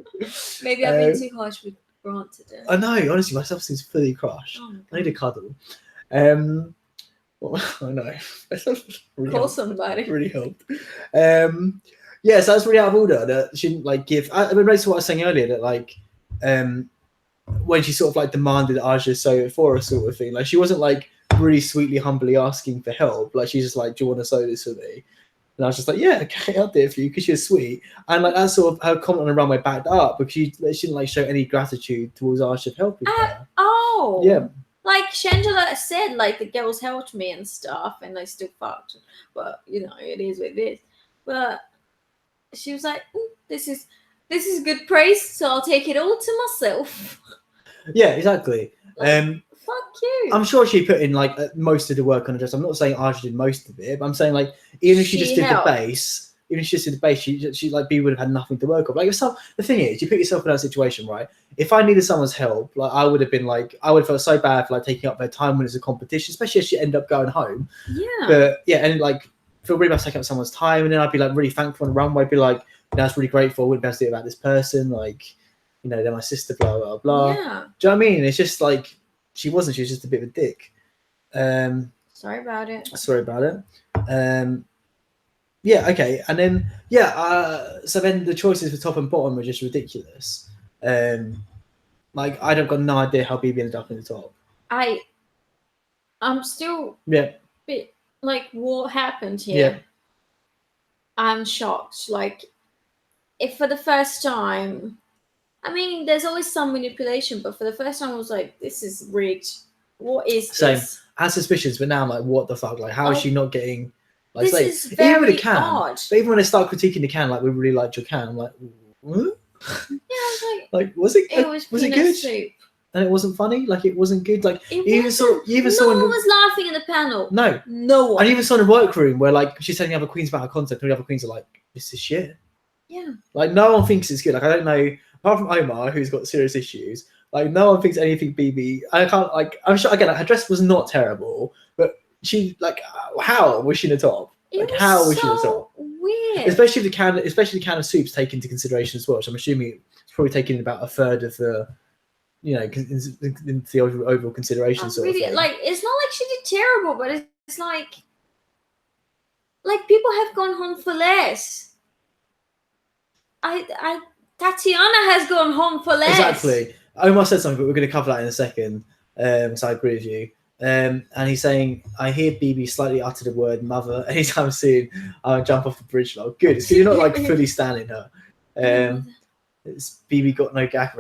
Maybe I've been too harsh with Grant today. I know. Honestly, my self seems fully crushed. Oh I need a cuddle. Well, I know. Really call somebody. Really helped. Yeah, so that's really out of order that she didn't give. I mean, that's what I was saying earlier that when she sort of demanded Aja sew it for her sort of thing. Like she wasn't really sweetly, humbly asking for help. Like she's just like, do you want to sew this for me? And I was just like, yeah, okay, I'll do it for you because you're sweet. And that sort of her comment on the runway backed up because she didn't show any gratitude towards Aja for helping her. Oh. Yeah. Like Shangela said, the girls helped me and stuff, and I still fucked. But it is what it is. But she was like, "This is good praise, so I'll take it all to myself." Yeah, exactly. Fuck you. I'm sure she put in most of the work on the dress. I'm not saying Aja did most of it, but I'm saying even if she just did the base. Even if she just did the base, she B would have had nothing to work on. The thing is, you put yourself in that situation, right? If I needed someone's help, I would have been I would have felt so bad for taking up their time when it's a competition, especially if she ended up going home. Yeah. But yeah, and feel really bad to take up someone's time, and then I'd be really thankful on the runway. I'd be that's really grateful. I wouldn't be able to do it about this person. They're my sister. Blah blah blah. Yeah. Do you know what I mean? It's just she wasn't. She was just a bit of a dick. Sorry about it. Yeah, okay. And then, so then the choices for top and bottom were just ridiculous. I've got no idea how BB ended up in the top. I'm still a bit what happened here? Yeah. I'm shocked. If for the first time, I mean, there's always some manipulation, but for the first time I was this is rigged. What is this? Same. I had suspicions, but now I'm what the fuck? How is she not getting... This is very odd. But even when they start critiquing the can, we really liked your can, I'm what? Yeah, I was Like, was it? it was it peanut good? soup. And it wasn't funny. Like, it wasn't good. Like, It you even saw. You even no saw. one was laughing in the panel. No. No one. And even saw in the workroom where like she's telling the other queens about her content, and the other queens are like, "This is shit." Yeah. Like, no one thinks it's good. Like, I don't know, apart from Omar, who's got serious issues. Like, no one thinks anything BB. I can't. Like, I'm sure again. Like, her dress was not terrible, but she like how was she in the top? Like, how was she in the top? Weird. Especially the can of soups taken into consideration as well. So I'm assuming it's probably taking about a third of the, into the overall consideration. Sort of thing. Like, it's not like she did terrible, but it's like people have gone home for less. Tatiana has gone home for less. Exactly. Omar said something, but we're going to cover that in a second. So I agree with you. And he's saying, I hear BB slightly utter the word mother anytime soon. I'll jump off the bridge. Like, good. It's good you're not like fully standing her. It's BB got no gag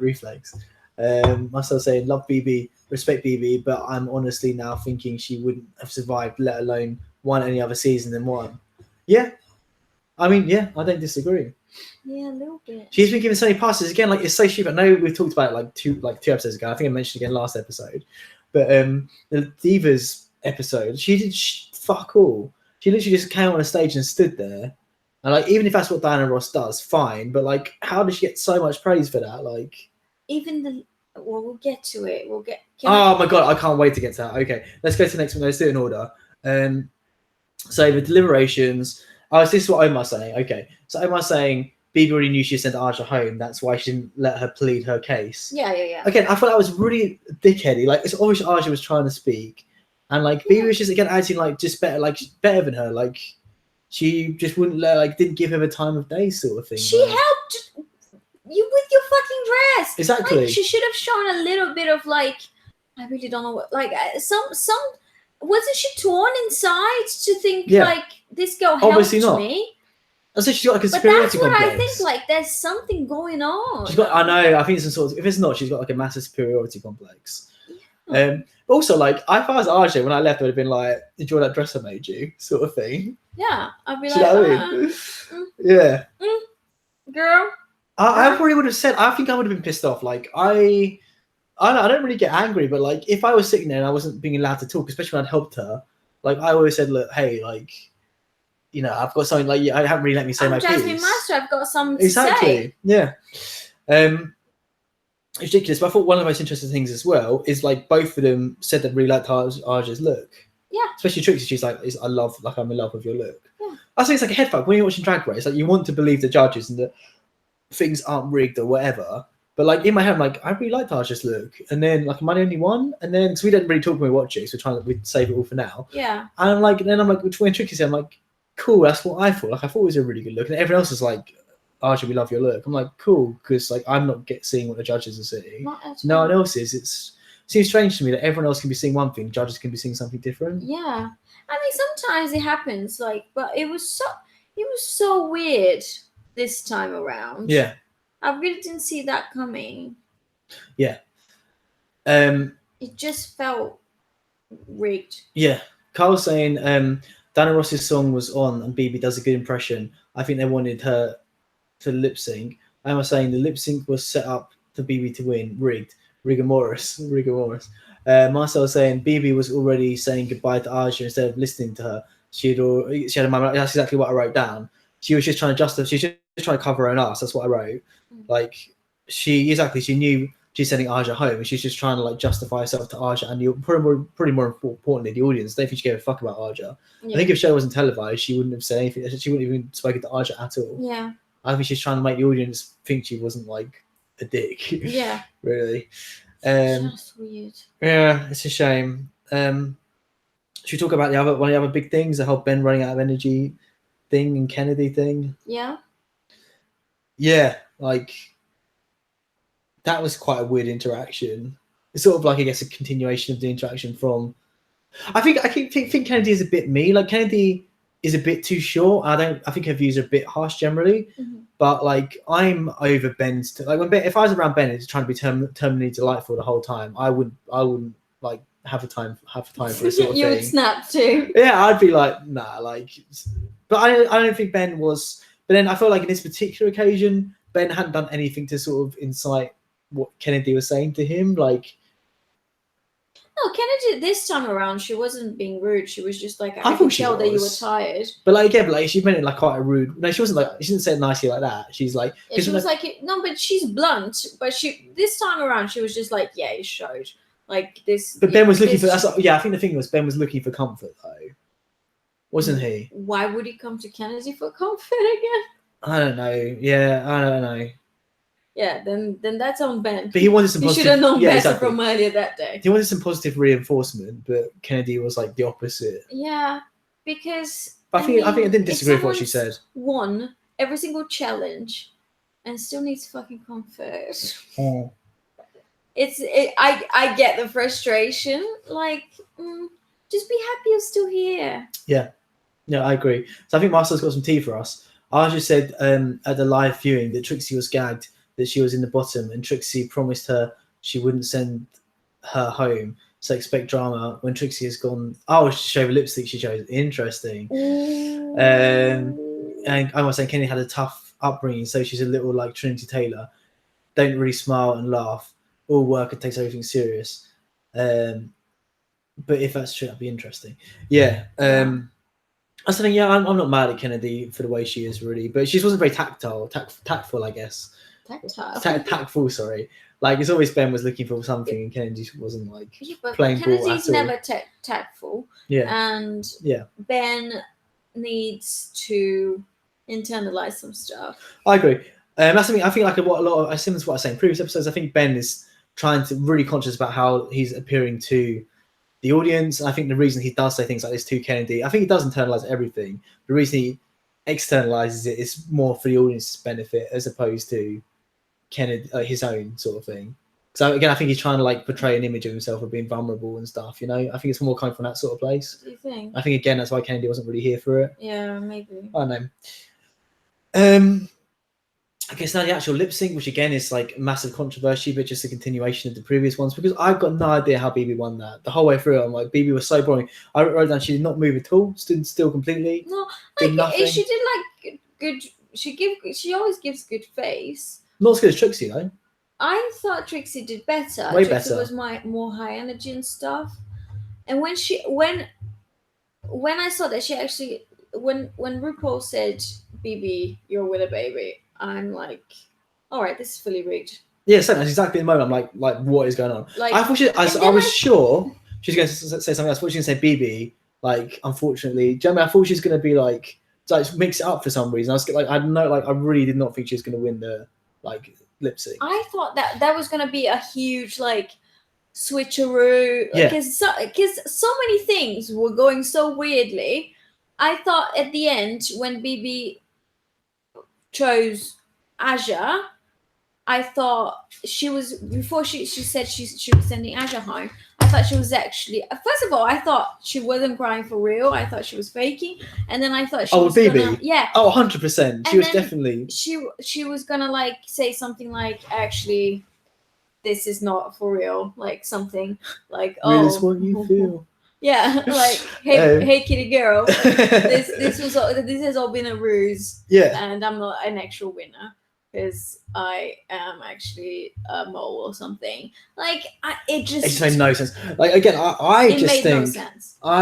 reflex. Marcel saying, love BB, respect BB, but I'm honestly now thinking she wouldn't have survived, let alone won any other season than one. Yeah. I mean, yeah, I don't disagree. Yeah, a little bit. She's been given so many passes again. Like, it's so stupid. I know we talked about it like two episodes ago. I think I mentioned it again last episode. But the Divas episode, she did fuck all. She literally just came on a stage and stood there. And like, even if that's what Diana Ross does, fine. But like, how does she get so much praise for that? Like, we'll get to it. My god, I can't wait to get to that. Okay, let's go to the next one. Let's do it in order. So the deliberations. This is what Omar's saying. Okay, so Omar's saying BB already knew she sent Aja home. That's why she didn't let her plead her case. Yeah. Again, I thought that was really dickheady. Like, it's always Aja was trying to speak, and like BB was just again acting like just better than her. Like, she just wouldn't didn't give her the time of day sort of thing. She helped you with your fucking dress. Exactly. Like, she should have shown a little bit of I really don't know what some. Wasn't she torn inside to think this girl helped Obviously not. me? I said she's got like a superiority complex. But that's what I think. There's something going on. I know. I think it's some sort of. If it's not, she's got like a massive superiority complex. Yeah. But also, if I was RJ when I left, I would have been like, "Enjoy that dress I made you," sort of thing. Yeah, I'd be yeah. Girl. I probably would have said. I think I would have been pissed off. Like I don't really get angry, but like if I was sitting there and I wasn't being allowed to talk, especially when I'd helped her, like I always said, look, hey, I've got something I haven't really let me say my piece. Jasmine Master, I've got something to say. Yeah. It's ridiculous, but I thought one of the most interesting things as well is like both of them said that really liked Aja's look. Yeah. Especially Trixie, she's like, I'm in love with your look. Yeah. I think it's like a head fuck when you're watching Drag Race. Like, you want to believe the judges and that things aren't rigged or whatever. But like in my head, I'm like, I really liked Aja's look. And then like, am I the only one? And then, because we don't really talk when we watch it, so we save it all for now. Yeah. And I'm like, when Trixie said, I'm like, cool, that's what I thought. Like, I thought it was a really good look. And everyone else is like, Aja, we love your look. I'm like, cool, because like I'm not seeing what the judges are seeing. No one else is. It seems strange to me that everyone else can be seeing one thing, judges can be seeing something different. Yeah. I mean, sometimes it happens, but it was so weird this time around. Yeah. I really didn't see that coming. Yeah. It just felt rigged. Yeah. Carl's saying Dana Ross's song was on and BB does a good impression. I think they wanted her to lip sync. I was saying the lip sync was set up for BB to win. Rigged. Rigor Morris. Marcel saying BB was already saying goodbye to Aja instead of listening to her. She had a moment. That's exactly what I wrote down. She was just trying to justify. She's just trying to cover her own ass. That's what I wrote. Like she knew she's sending Aja home, and she's just trying to like justify herself to Aja and pretty more importantly the audience. I don't think she gave a fuck about Aja. Yeah. I think if the show wasn't televised, she wouldn't have said anything. She wouldn't have even spoken to Aja at all. Yeah. I think she's trying to make the audience think she wasn't like a dick. Yeah. Really. That's weird. Yeah, it's a shame. Should we talk about one of the other big things, the whole Ben running out of energy thing and Kennedy thing? Yeah. Yeah, like that was quite a weird interaction. It's sort of like, I guess, a continuation of the interaction from. I think Kennedy is a bit me. Like Kennedy is a bit too short. I think her views are a bit harsh generally. Mm-hmm. But like I'm over Ben's. If I was around Ben, it's trying to be terminally delightful the whole time. I wouldn't like have a time for this sort of thing. You would snap too. Yeah, I'd be like, nah, like. But I don't think Ben was But then I felt like in this particular occasion, Ben hadn't done anything to sort of incite what Kennedy was saying to him. Like, No, Kennedy this time around, she wasn't being rude. She was just like, I thought could she tell that you were was. tired. But like again, but like she meant it like quite a rude. No, she wasn't like she didn't say it nicely like that. She's like, Yeah, she was like, no, but she's blunt. But this time around, she was just like, yeah, it showed like this. But Ben was looking for that's yeah. I think the thing was Ben was looking for comfort though, wasn't he? Why would he come to Kennedy for comfort again? I don't know. Yeah, I don't know. Yeah, then that's on Ben. But he wanted some. He positive, should have known better exactly. from earlier that day. He wanted some positive reinforcement, but Kennedy was like the opposite. Yeah, because I think I didn't disagree with what she said. Won every single challenge, and still needs fucking comfort. Oh. I get the frustration. Like, just be happy you're still here. Yeah, I agree. So I think Marcel's got some tea for us. I just said at the live viewing that Trixie was gagged, that she was in the bottom, and Trixie promised her she wouldn't send her home. So expect drama when Trixie has gone. Oh, she showed the lipstick she chose. Interesting. And I was saying Kenny had a tough upbringing, so she's a little like Trinity Taylor. Don't really smile and laugh. All work and takes everything serious. But if that's true, that'd be interesting. Yeah. I think, yeah, I'm not mad at Kennedy for the way she is, really, but she wasn't very tactful, I guess. Tactful, sorry. Like, it's always Ben was looking for something, and Kennedy wasn't like playing ball at all. Kennedy's never tactful. Yeah. And Ben needs to internalize some stuff. I agree. That's something I think like what a lot of similar to what I was saying in previous episodes. I think Ben is trying to really conscious about how he's appearing to the audience. And I think the reason he does say things like this to Kennedy, I think he does internalize everything. The reason he externalizes it is more for the audience's benefit as opposed to Kennedy, his own sort of thing. So again, I think he's trying to like portray an image of himself of being vulnerable and stuff. You know, I think it's more coming from that sort of place. What do you think? I think again that's why Kennedy wasn't really here for it. Yeah, maybe. I don't know. I guess now the actual lip sync, which again is like massive controversy, but just a continuation of the previous ones, because I've got no idea how BB won that. The whole way through, I'm like, BB was so boring. I wrote down she did not move at all, stood still completely. No, like she did like good. She always gives good face. Not as good as Trixie though. I thought Trixie did better. Way Trixie better. was more high energy and stuff. And when I saw that she actually when RuPaul said, "BB, you're with a baby," I'm like, all right, this is fully rigged. Yeah, same. That's exactly the moment. I'm like, what is going on? Like, I thought I was sure she was going to say something else. I thought she was going to say BB. Like, unfortunately, do you know what I mean? I thought she was going to be like mix it up for some reason. I was like, I know, like, I really did not think she was going to win the like lip sync. I thought that was going to be a huge like switcheroo. Yeah. Because so many things were going so weirdly. I thought at the end when BB chose Aja, I thought she was before she said she was sending Aja home. I thought she was actually first of all I thought she wasn't crying for real. I thought she was faking, and then I thought she was BB, yeah, 100%. She was definitely she was gonna like say something like actually this is not for real, like something like real is what you feel. Yeah, like hey kitty girl, this has all been a ruse. Yeah, and I'm not an actual winner because I am actually a mole or something. Like it just made no sense. Like again, I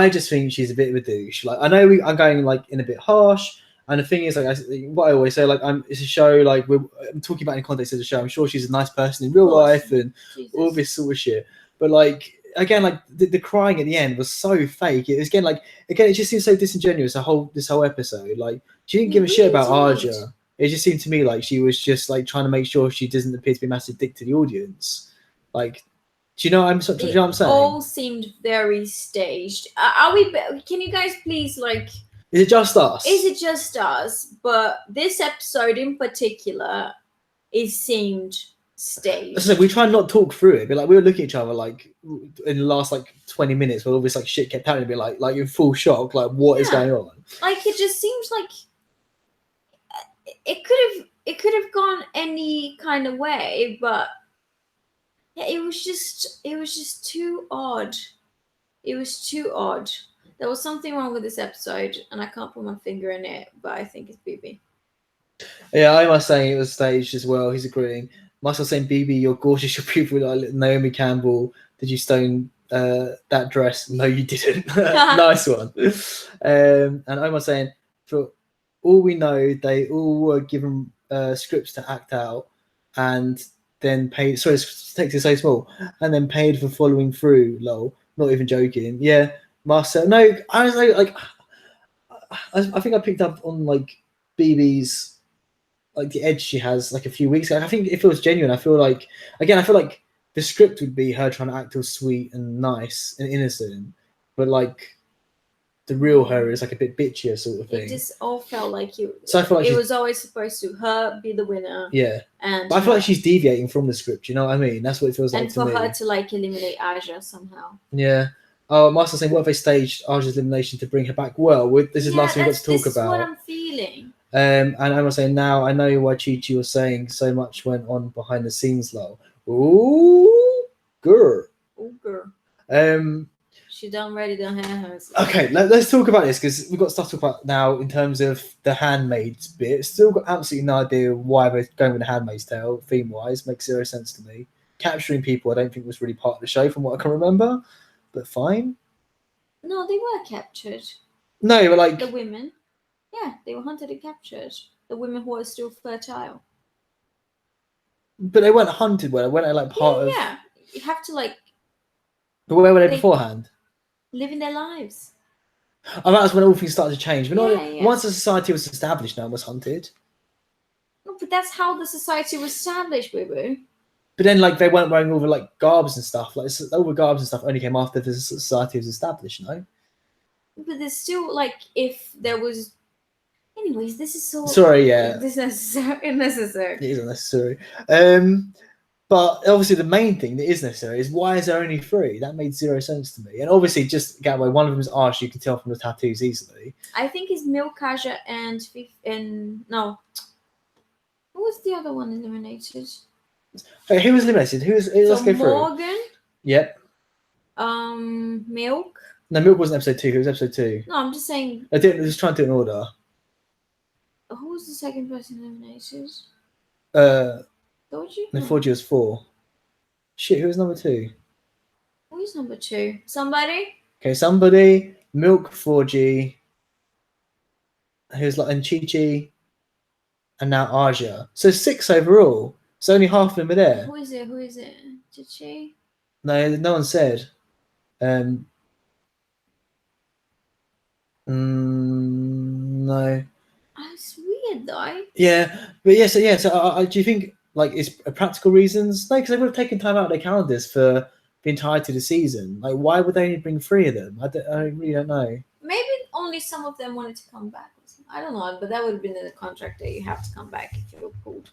just think she's a bit of a douche. Like I know I'm going like in a bit harsh, and the thing is like what I always say, like it's a show. Like I'm talking about in the context of the show. I'm sure she's a nice person in real life and all this sort of shit. But like. Again, like the crying at the end was so fake. It was it just seems so disingenuous. This whole episode, like she didn't give a shit about Aja. It just seemed to me like she was just like trying to make sure she doesn't appear to be a massive dick to the audience. Like, do you know what I'm saying? All seemed very staged. Are we? Can you guys please like? Is it just us? Is it just us? But this episode in particular, it seemed staged. So we try and not talk through it, but like we were looking at each other like in the last like 20 minutes where all this like shit kept happening, be like in full shock, like what is going on? Like it just seems like it could have gone any kind of way, but yeah, it was just too odd. It was too odd. There was something wrong with this episode, and I can't put my finger in it, but I think it's BB. Yeah, I must say it was staged as well. He's agreeing. Muscle saying, "BB, you're gorgeous. You're beautiful like Naomi Campbell. Did you stone that dress? No, you didn't. Nice one." And Omar saying, "For all we know, they all were given scripts to act out, and then paid. Sorry, this text is so small, and then paid for following through. Lol, not even joking. Yeah, Marcel. No, I was like I think I picked up on like BB's." Like the edge she has like a few weeks ago. I think it feels genuine. I feel like the script would be her trying to act all sweet and nice and innocent, but like the real her is like a bit bitchier sort of thing. It just all felt like you. So I feel like it was always supposed to her be the winner. Yeah, and but I feel like she's deviating from the script. You know what I mean? That's what it feels like. And to me. for her to like eliminate Aja somehow. Yeah. Oh, Master saying, what if they staged Aja's elimination to bring her back? Well, this is last thing we've got to talk about. This is what I'm feeling. And I was saying, now I know why Chi-Chi was saying so much went on behind the scenes, lol. Ooh, girl. Ooh, girl. She done ready to hand her. Okay, let's talk about this because we've got stuff to talk about now in terms of the Handmaid's bit. Still got absolutely no idea why we're going with the Handmaid's Tale theme-wise. Makes zero sense to me. Capturing people, I don't think was really part of the show from what I can remember, but fine. No, they were captured. No, but like the women. Yeah, they were hunted and captured. The women who are still fertile. But they weren't hunted, were they? Weren't they like part of... Yeah, you have to like... But where were they beforehand? Living their lives. Oh, that was when all things started to change. But Yeah. Once the society was established, no one was hunted. No, but that's how the society was established, boo-boo. But then, like, they weren't wearing all the, like, garbs and stuff. Like, all the garbs and stuff only came after the society was established, no? But there's still, like, if there was... Anyways, this is so... Sorry, yeah. This is unnecessary. It is unnecessary. But obviously the main thing that is necessary is why is there only 3? That made zero sense to me. And obviously, just get away, one of them is Arsh, you can tell from the tattoos easily. I think it's Milk, Aja, and... No. Who was the other one eliminated? Okay, who was eliminated? Let's go through. Morgan? Yep. Milk? No, Milk wasn't episode 2. It was episode 2. No, I'm just saying... I was trying to do an order. Who was the second person eliminated? Forgy? No, Forgy was 4. Shit, who was number 2? Who is number 2? Somebody? Okay, somebody, Milk, Forgy, who's like, and Chi-Chi, and now Aja. So 6 overall. So only half of them are there. Who is it? Chi-Chi? No one said. No. It's weird though. Yeah, but yeah. So do you think like it's practical reasons? No, because they would have taken time out of their calendars for the entirety of the season. Like, why would they only bring 3 of them? I really don't know. Maybe only some of them wanted to come back. I don't know, but that would have been in the contract that you have to come back if you're pulled.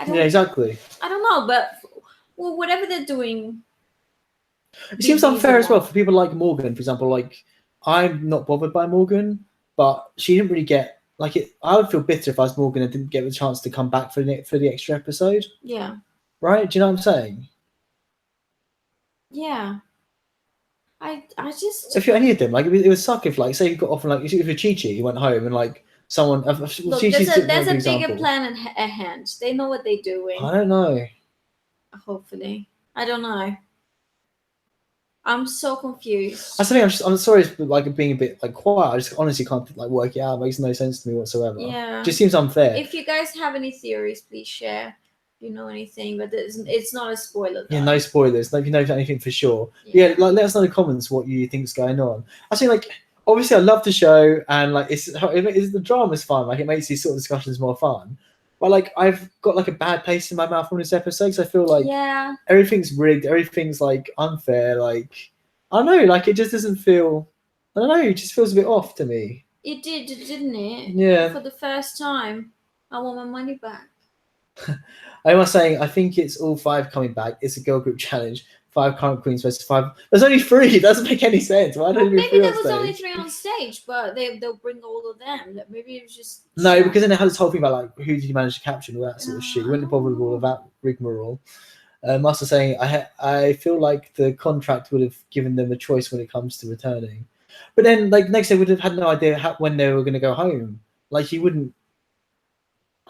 Yeah, exactly. I don't know, but whatever they're doing. It seems unfair as well for people like Morgan, for example. Like, I'm not bothered by Morgan, but she didn't really get like it. I would feel bitter if I was Morgan and didn't get the chance to come back for the extra episode. Yeah. Right? Do you know what I'm saying? Yeah. I just. If you're any of them, like it would suck if, like, say you got off and like if you're Chi-Chi, you went home and like someone. Look, there's a bigger plan at hand. They know what they're doing. I don't know. Hopefully, I don't know. I'm so confused. That's the thing. I'm sorry for like being a bit like quiet. I just honestly can't like work it out. It makes no sense to me whatsoever. Yeah, it just seems unfair. If you guys have any theories, please share. If you know anything, but it's not a spoiler. Though. Yeah, no spoilers. If you know anything for sure, yeah, like let us know in the comments what you think's going on. I think like obviously I love the show and like it's the drama's fun. Like it makes these sort of discussions more fun. But like I've got like a bad taste in my mouth from this episode because I feel like everything's rigged, everything's like unfair. Like I don't know, like it just doesn't feel. I don't know, it just feels a bit off to me. It did, didn't it? Yeah. For the first time, I want my money back. I was saying I think it's all 5 coming back. It's a girl group challenge. 5 current queens versus 5. There's only 3. It doesn't make any sense. Why don't maybe there was only 3 on stage, but they'll bring all of them. Maybe it was just no, because then they had this whole thing about like who did you manage to capture and all that sort of shit. You wouldn't bother with all of that rigmarole. Master saying I feel like the contract would have given them a choice when it comes to returning, but then like next they would have had no idea when they were going to go home. Like you wouldn't.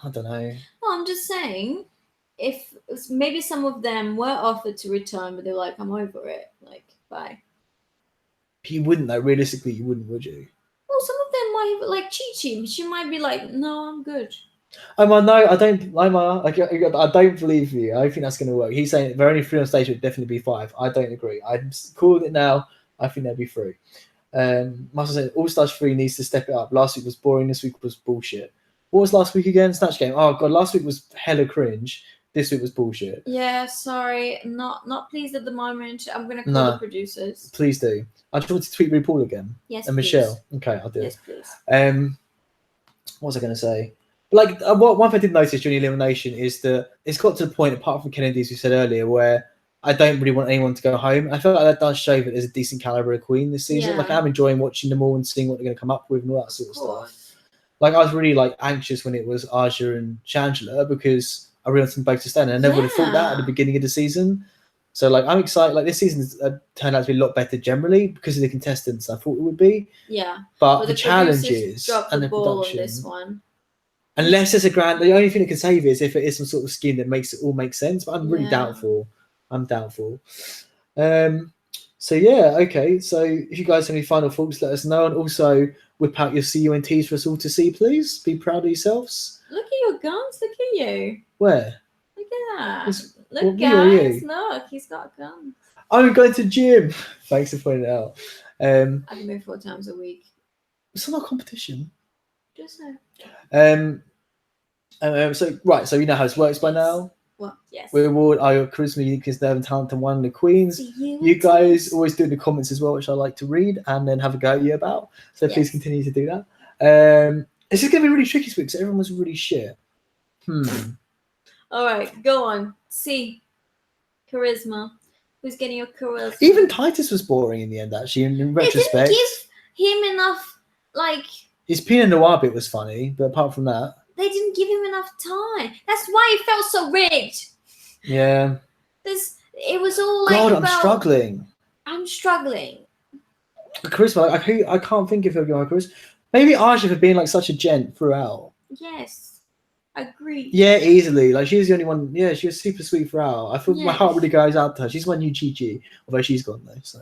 I don't know. Well, I'm just saying, if maybe some of them were offered to return, but they're like, I'm over it. Like, bye. You wouldn't though. Realistically, you wouldn't, would you? Well, some of them might, like Chi-Chi, she might be like, no, I'm good. Omar, no, I don't. Omar, I don't believe you. I don't think that's going to work. He's saying there are only 3 on stage, it would definitely be 5. I don't agree. I'm calling it now. I think there'll be 3. Marcel said All Stars 3 needs to step it up. Last week was boring. This week was bullshit. What was last week again? Snatch Game. Oh god, last week was hella cringe. This week was bullshit. Yeah, sorry, not pleased at the moment. I'm gonna call the producers. Please do. I just want to tweet RuPaul again. Yes, and please. Michelle. Okay, I'll do yes, it. Please. What was I going to say? Like, one thing I did notice during elimination is that it's got to the point, apart from Kennedy's we said earlier, where I don't really want anyone to go home. I feel like that does show that there's a decent caliber of queen this season. Yeah. Like, I'm enjoying watching them all and seeing what they're going to come up with and all that sort of stuff. Like, I was really like anxious when it was Aja and Chandler because I really wanted them both to stand, and I never would have thought that at the beginning of the season. So, like, I'm excited. Like, this season's turned out to be a lot better generally because of the contestants I thought it would be. Yeah. But the challenges and the production. On this one. Unless there's the only thing that can save it is if it is some sort of scheme that makes it all make sense. But I'm really doubtful. I'm doubtful. So, yeah, okay. So, if you guys have any final thoughts, let us know. And also, whip out your CUNTs for us all to see, please. Be proud of yourselves. Look at your guns. Look at you. Where? Look at that. Look, what guys. Look, he's got guns. I'm going to gym. Thanks for pointing it out. I can move 4 times a week. It's not a competition. Just so. So you know how this works by now. Well, yes. We reward our charisma, uniqueness, nerve, and talent, and one of the queens. You guys always do in the comments as well, which I like to read and then have a go at you about. So please continue to do that. It's just going to be really tricky this week because everyone was really shit. All right, go on. See, charisma. Who's getting your charisma? Even Titus was boring in the end, actually. In retrospect, didn't give him enough. Like his Pinot Noir bit was funny, but apart from that, they didn't give him enough time. That's why it felt so rigged. Yeah. It was all like. God, I'm struggling. I'm struggling. Charisma, I can't think of who charisma. Maybe Aja for being like such a gent throughout. Yes, agreed. Yeah, easily. Like she was the only one. Yeah, she was super sweet throughout. I feel my heart really goes out to her. She's my new Chi-Chi, although she's gone though. So,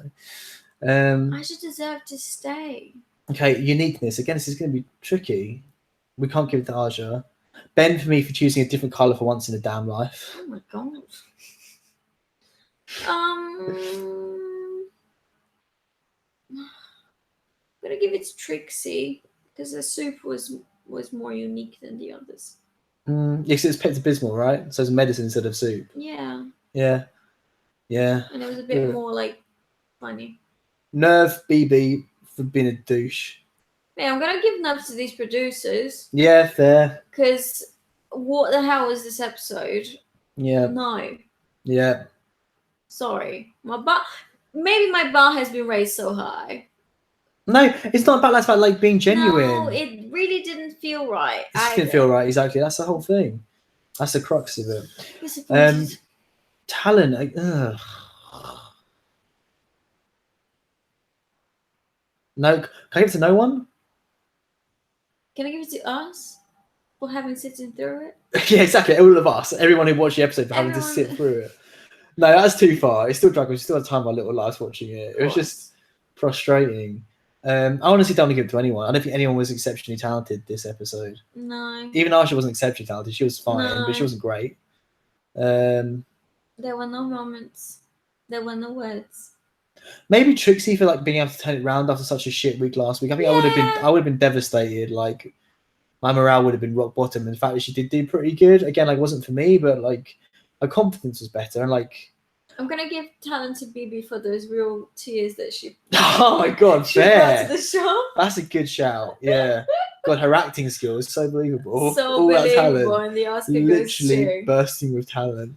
Aja deserved to stay. Okay, uniqueness. Again, this is going to be tricky. We can't give it to Aja. Ben for me for choosing a different color for once in a damn life. Oh my god. I'm gonna give it to Trixie because the soup was more unique than the others. Yes, it's Pepto Bismol, right? So it's medicine instead of soup. Yeah. Yeah. Yeah. And it was a bit more like funny. Nerve BB for being a douche. Yeah, I'm gonna give nerves to these producers. Yeah, fair. Because what the hell was this episode? Yeah. No. Yeah. Sorry. Maybe my bar has been raised so high. No, it's not about that. It's about like being genuine. No, it really didn't feel right. It just didn't feel right. Exactly. That's the whole thing. That's the crux of it. Talent. No, can I give it to no one? Can I give it to us for having sitting through it? Yeah, exactly. All of us, everyone who watched the episode, for having to sit through it. No, that's too far. It's still drunk. We still had time of our little lives watching it. It was just frustrating. I honestly don't want to give it to anyone. I don't think anyone was exceptionally talented this episode. No. Even Aja wasn't exceptionally talented. She was fine, but she wasn't great. There were no moments. There were no words. Maybe Trixie for like being able to turn it around after such a shit week last week. I think I would have been devastated. Like my morale would have been rock bottom. And the fact that she did do pretty good. Again, like it wasn't for me, but like her confidence was better. And like I'm gonna give talent to BB for those real tears that she. Oh my god, she fair. brought to the show. That's a good shout. Yeah, God, her acting skills so believable. So all believable, that talent, and the Oscar literally goes to bursting with talent.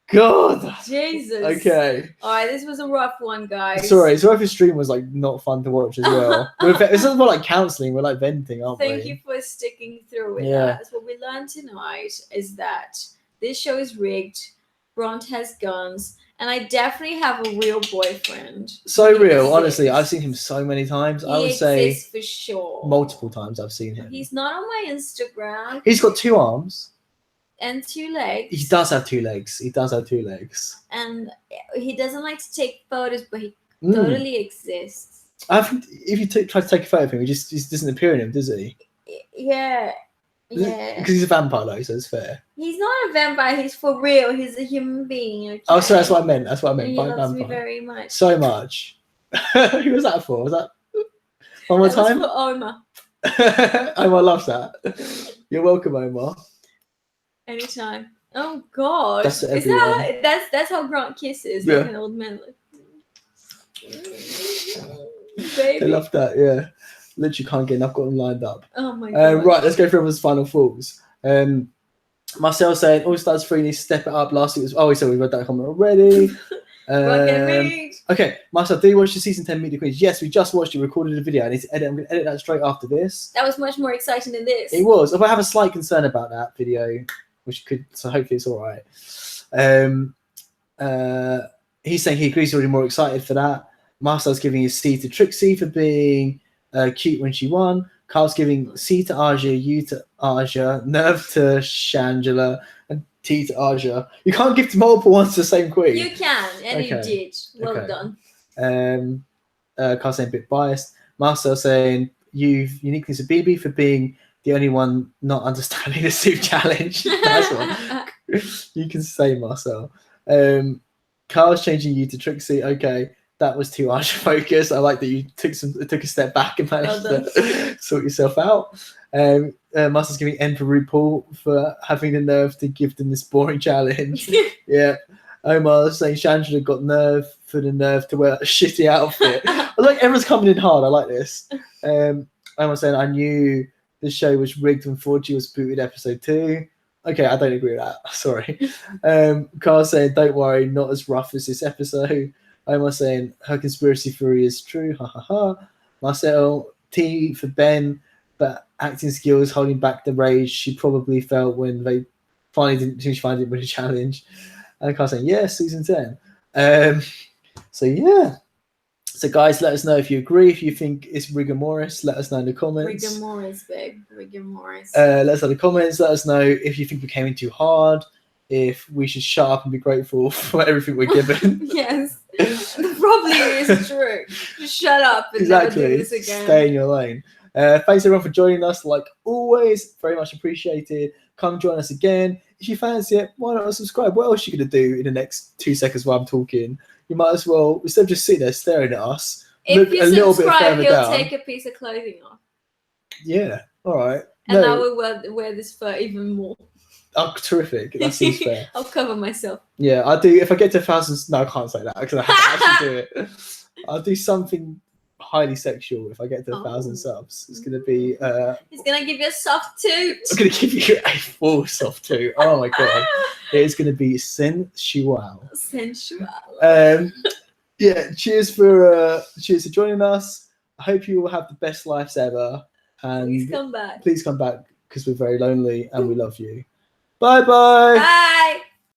God. Jesus. Okay. All right, this was a rough one, guys. Sorry, the stream was like not fun to watch as well. This is more like counselling. We're like venting, aren't we? Thank you for sticking through with us. What we learned tonight is that this show is rigged. Grant has guns, and I definitely have a real boyfriend. So He real, honestly. exists. I've seen him so many times. I He would say exists for sure. multiple times I've seen him. He's not on my Instagram. He's got 2 arms. And 2 legs. He does have 2 legs. He does have 2 legs. And he doesn't like to take photos, but he Mm. totally exists. I think if you try to take a photo of him, he just doesn't appear in him, does he? Yeah. Yeah. Because he's a vampire, though, so it's fair. He's not a vampire. He's for real. He's a human being. Okay? Oh, so that's what I meant. That's what I meant And by he loves me vampire. very much. So much. Who was that for? Was that one more That was time? for Omar. Omar loves that. You're welcome, Omar. Anytime. Oh God. That's Is everyone. that's how Grant kisses, Yeah. like an old man. Like, baby. They love that, yeah. Literally can't get enough, got them lined up. Oh my God. Right, let's go through everyone's final thoughts. Marcel saying All Stars 3 needs to step it up. Last week was we read that comment already. Okay, Marcel, did you watch the season 10 Meet the Queens? Yes, we just watched it, recorded a video. I need to edit. I'm going to edit that straight after this. That was much more exciting than this. It was. If I have a slight concern about that video, which could, so hopefully it's all right. He's saying he agrees he's already more excited for that. Marcel's giving his C to Trixie for being cute when she won. Carl's giving C to Aja, U to Aja, Nerve to Shangela, and T to Aja. You can't give to multiple ones to the same queen. You can, and Okay. you did. Well Okay. done. Carl's saying a bit biased. Marcel saying you've uniqueness of BB for being the only one not understanding the suit challenge. That's what you can say, Marcel. Carl's changing you to Trixie. Okay, that was too harsh focus. I like that you took a step back and managed to sort yourself out. Marcel's giving N for RuPaul for having the nerve to give them this boring challenge. Yeah. Omar's saying Shangela got nerve for the nerve to wear a shitty outfit. I like everyone's coming in hard. I like this. Omar's saying I knew the show was rigged when 4G was booted episode 2. Okay, I don't agree with that. Sorry. Carl's saying don't worry, not as rough as this episode. Omar's saying her conspiracy theory is true. Ha ha ha. Marcel T for Ben, but acting skills holding back the rage she probably felt when they finally didn't win a challenge. And Carl's saying, yeah, season 10. So, yeah. So, guys, let us know if you agree. If you think it's rigor mortis, let us know in the comments. Rigor mortis, babe. Rigor mortis. Let us know in the comments. Let us know if you think we came in too hard, if we should shut up and be grateful for everything we're given. Yes. Probably is true. Just shut up and never do this again. Stay in your lane. Thanks, everyone, for joining us. Like always, very much appreciated. Come join us again. If you fancy it, why not subscribe? What else are you going to do in the next 2 seconds while I'm talking? You might as well, instead of just sitting there staring at us, if you a little bit subscribe, further he'll down. take a piece of clothing off. Yeah, all right. And No. I will wear this fur even more. Oh, terrific. That seems fair. I'll cover myself. Yeah, I'll do, if I get to 1,000, no, I can't say that because I have to actually do it. I'll do something highly sexual if I get to 1,000 subs. It's going to be... He's going to give you a soft toot. I'm going to give you a full soft toot. Oh my God. It is going to be sensual. Sensual. Yeah, cheers for joining us. I hope you all have the best lives ever. And Please come back. Please come back because we're very lonely and we love you. Bye-bye. Bye.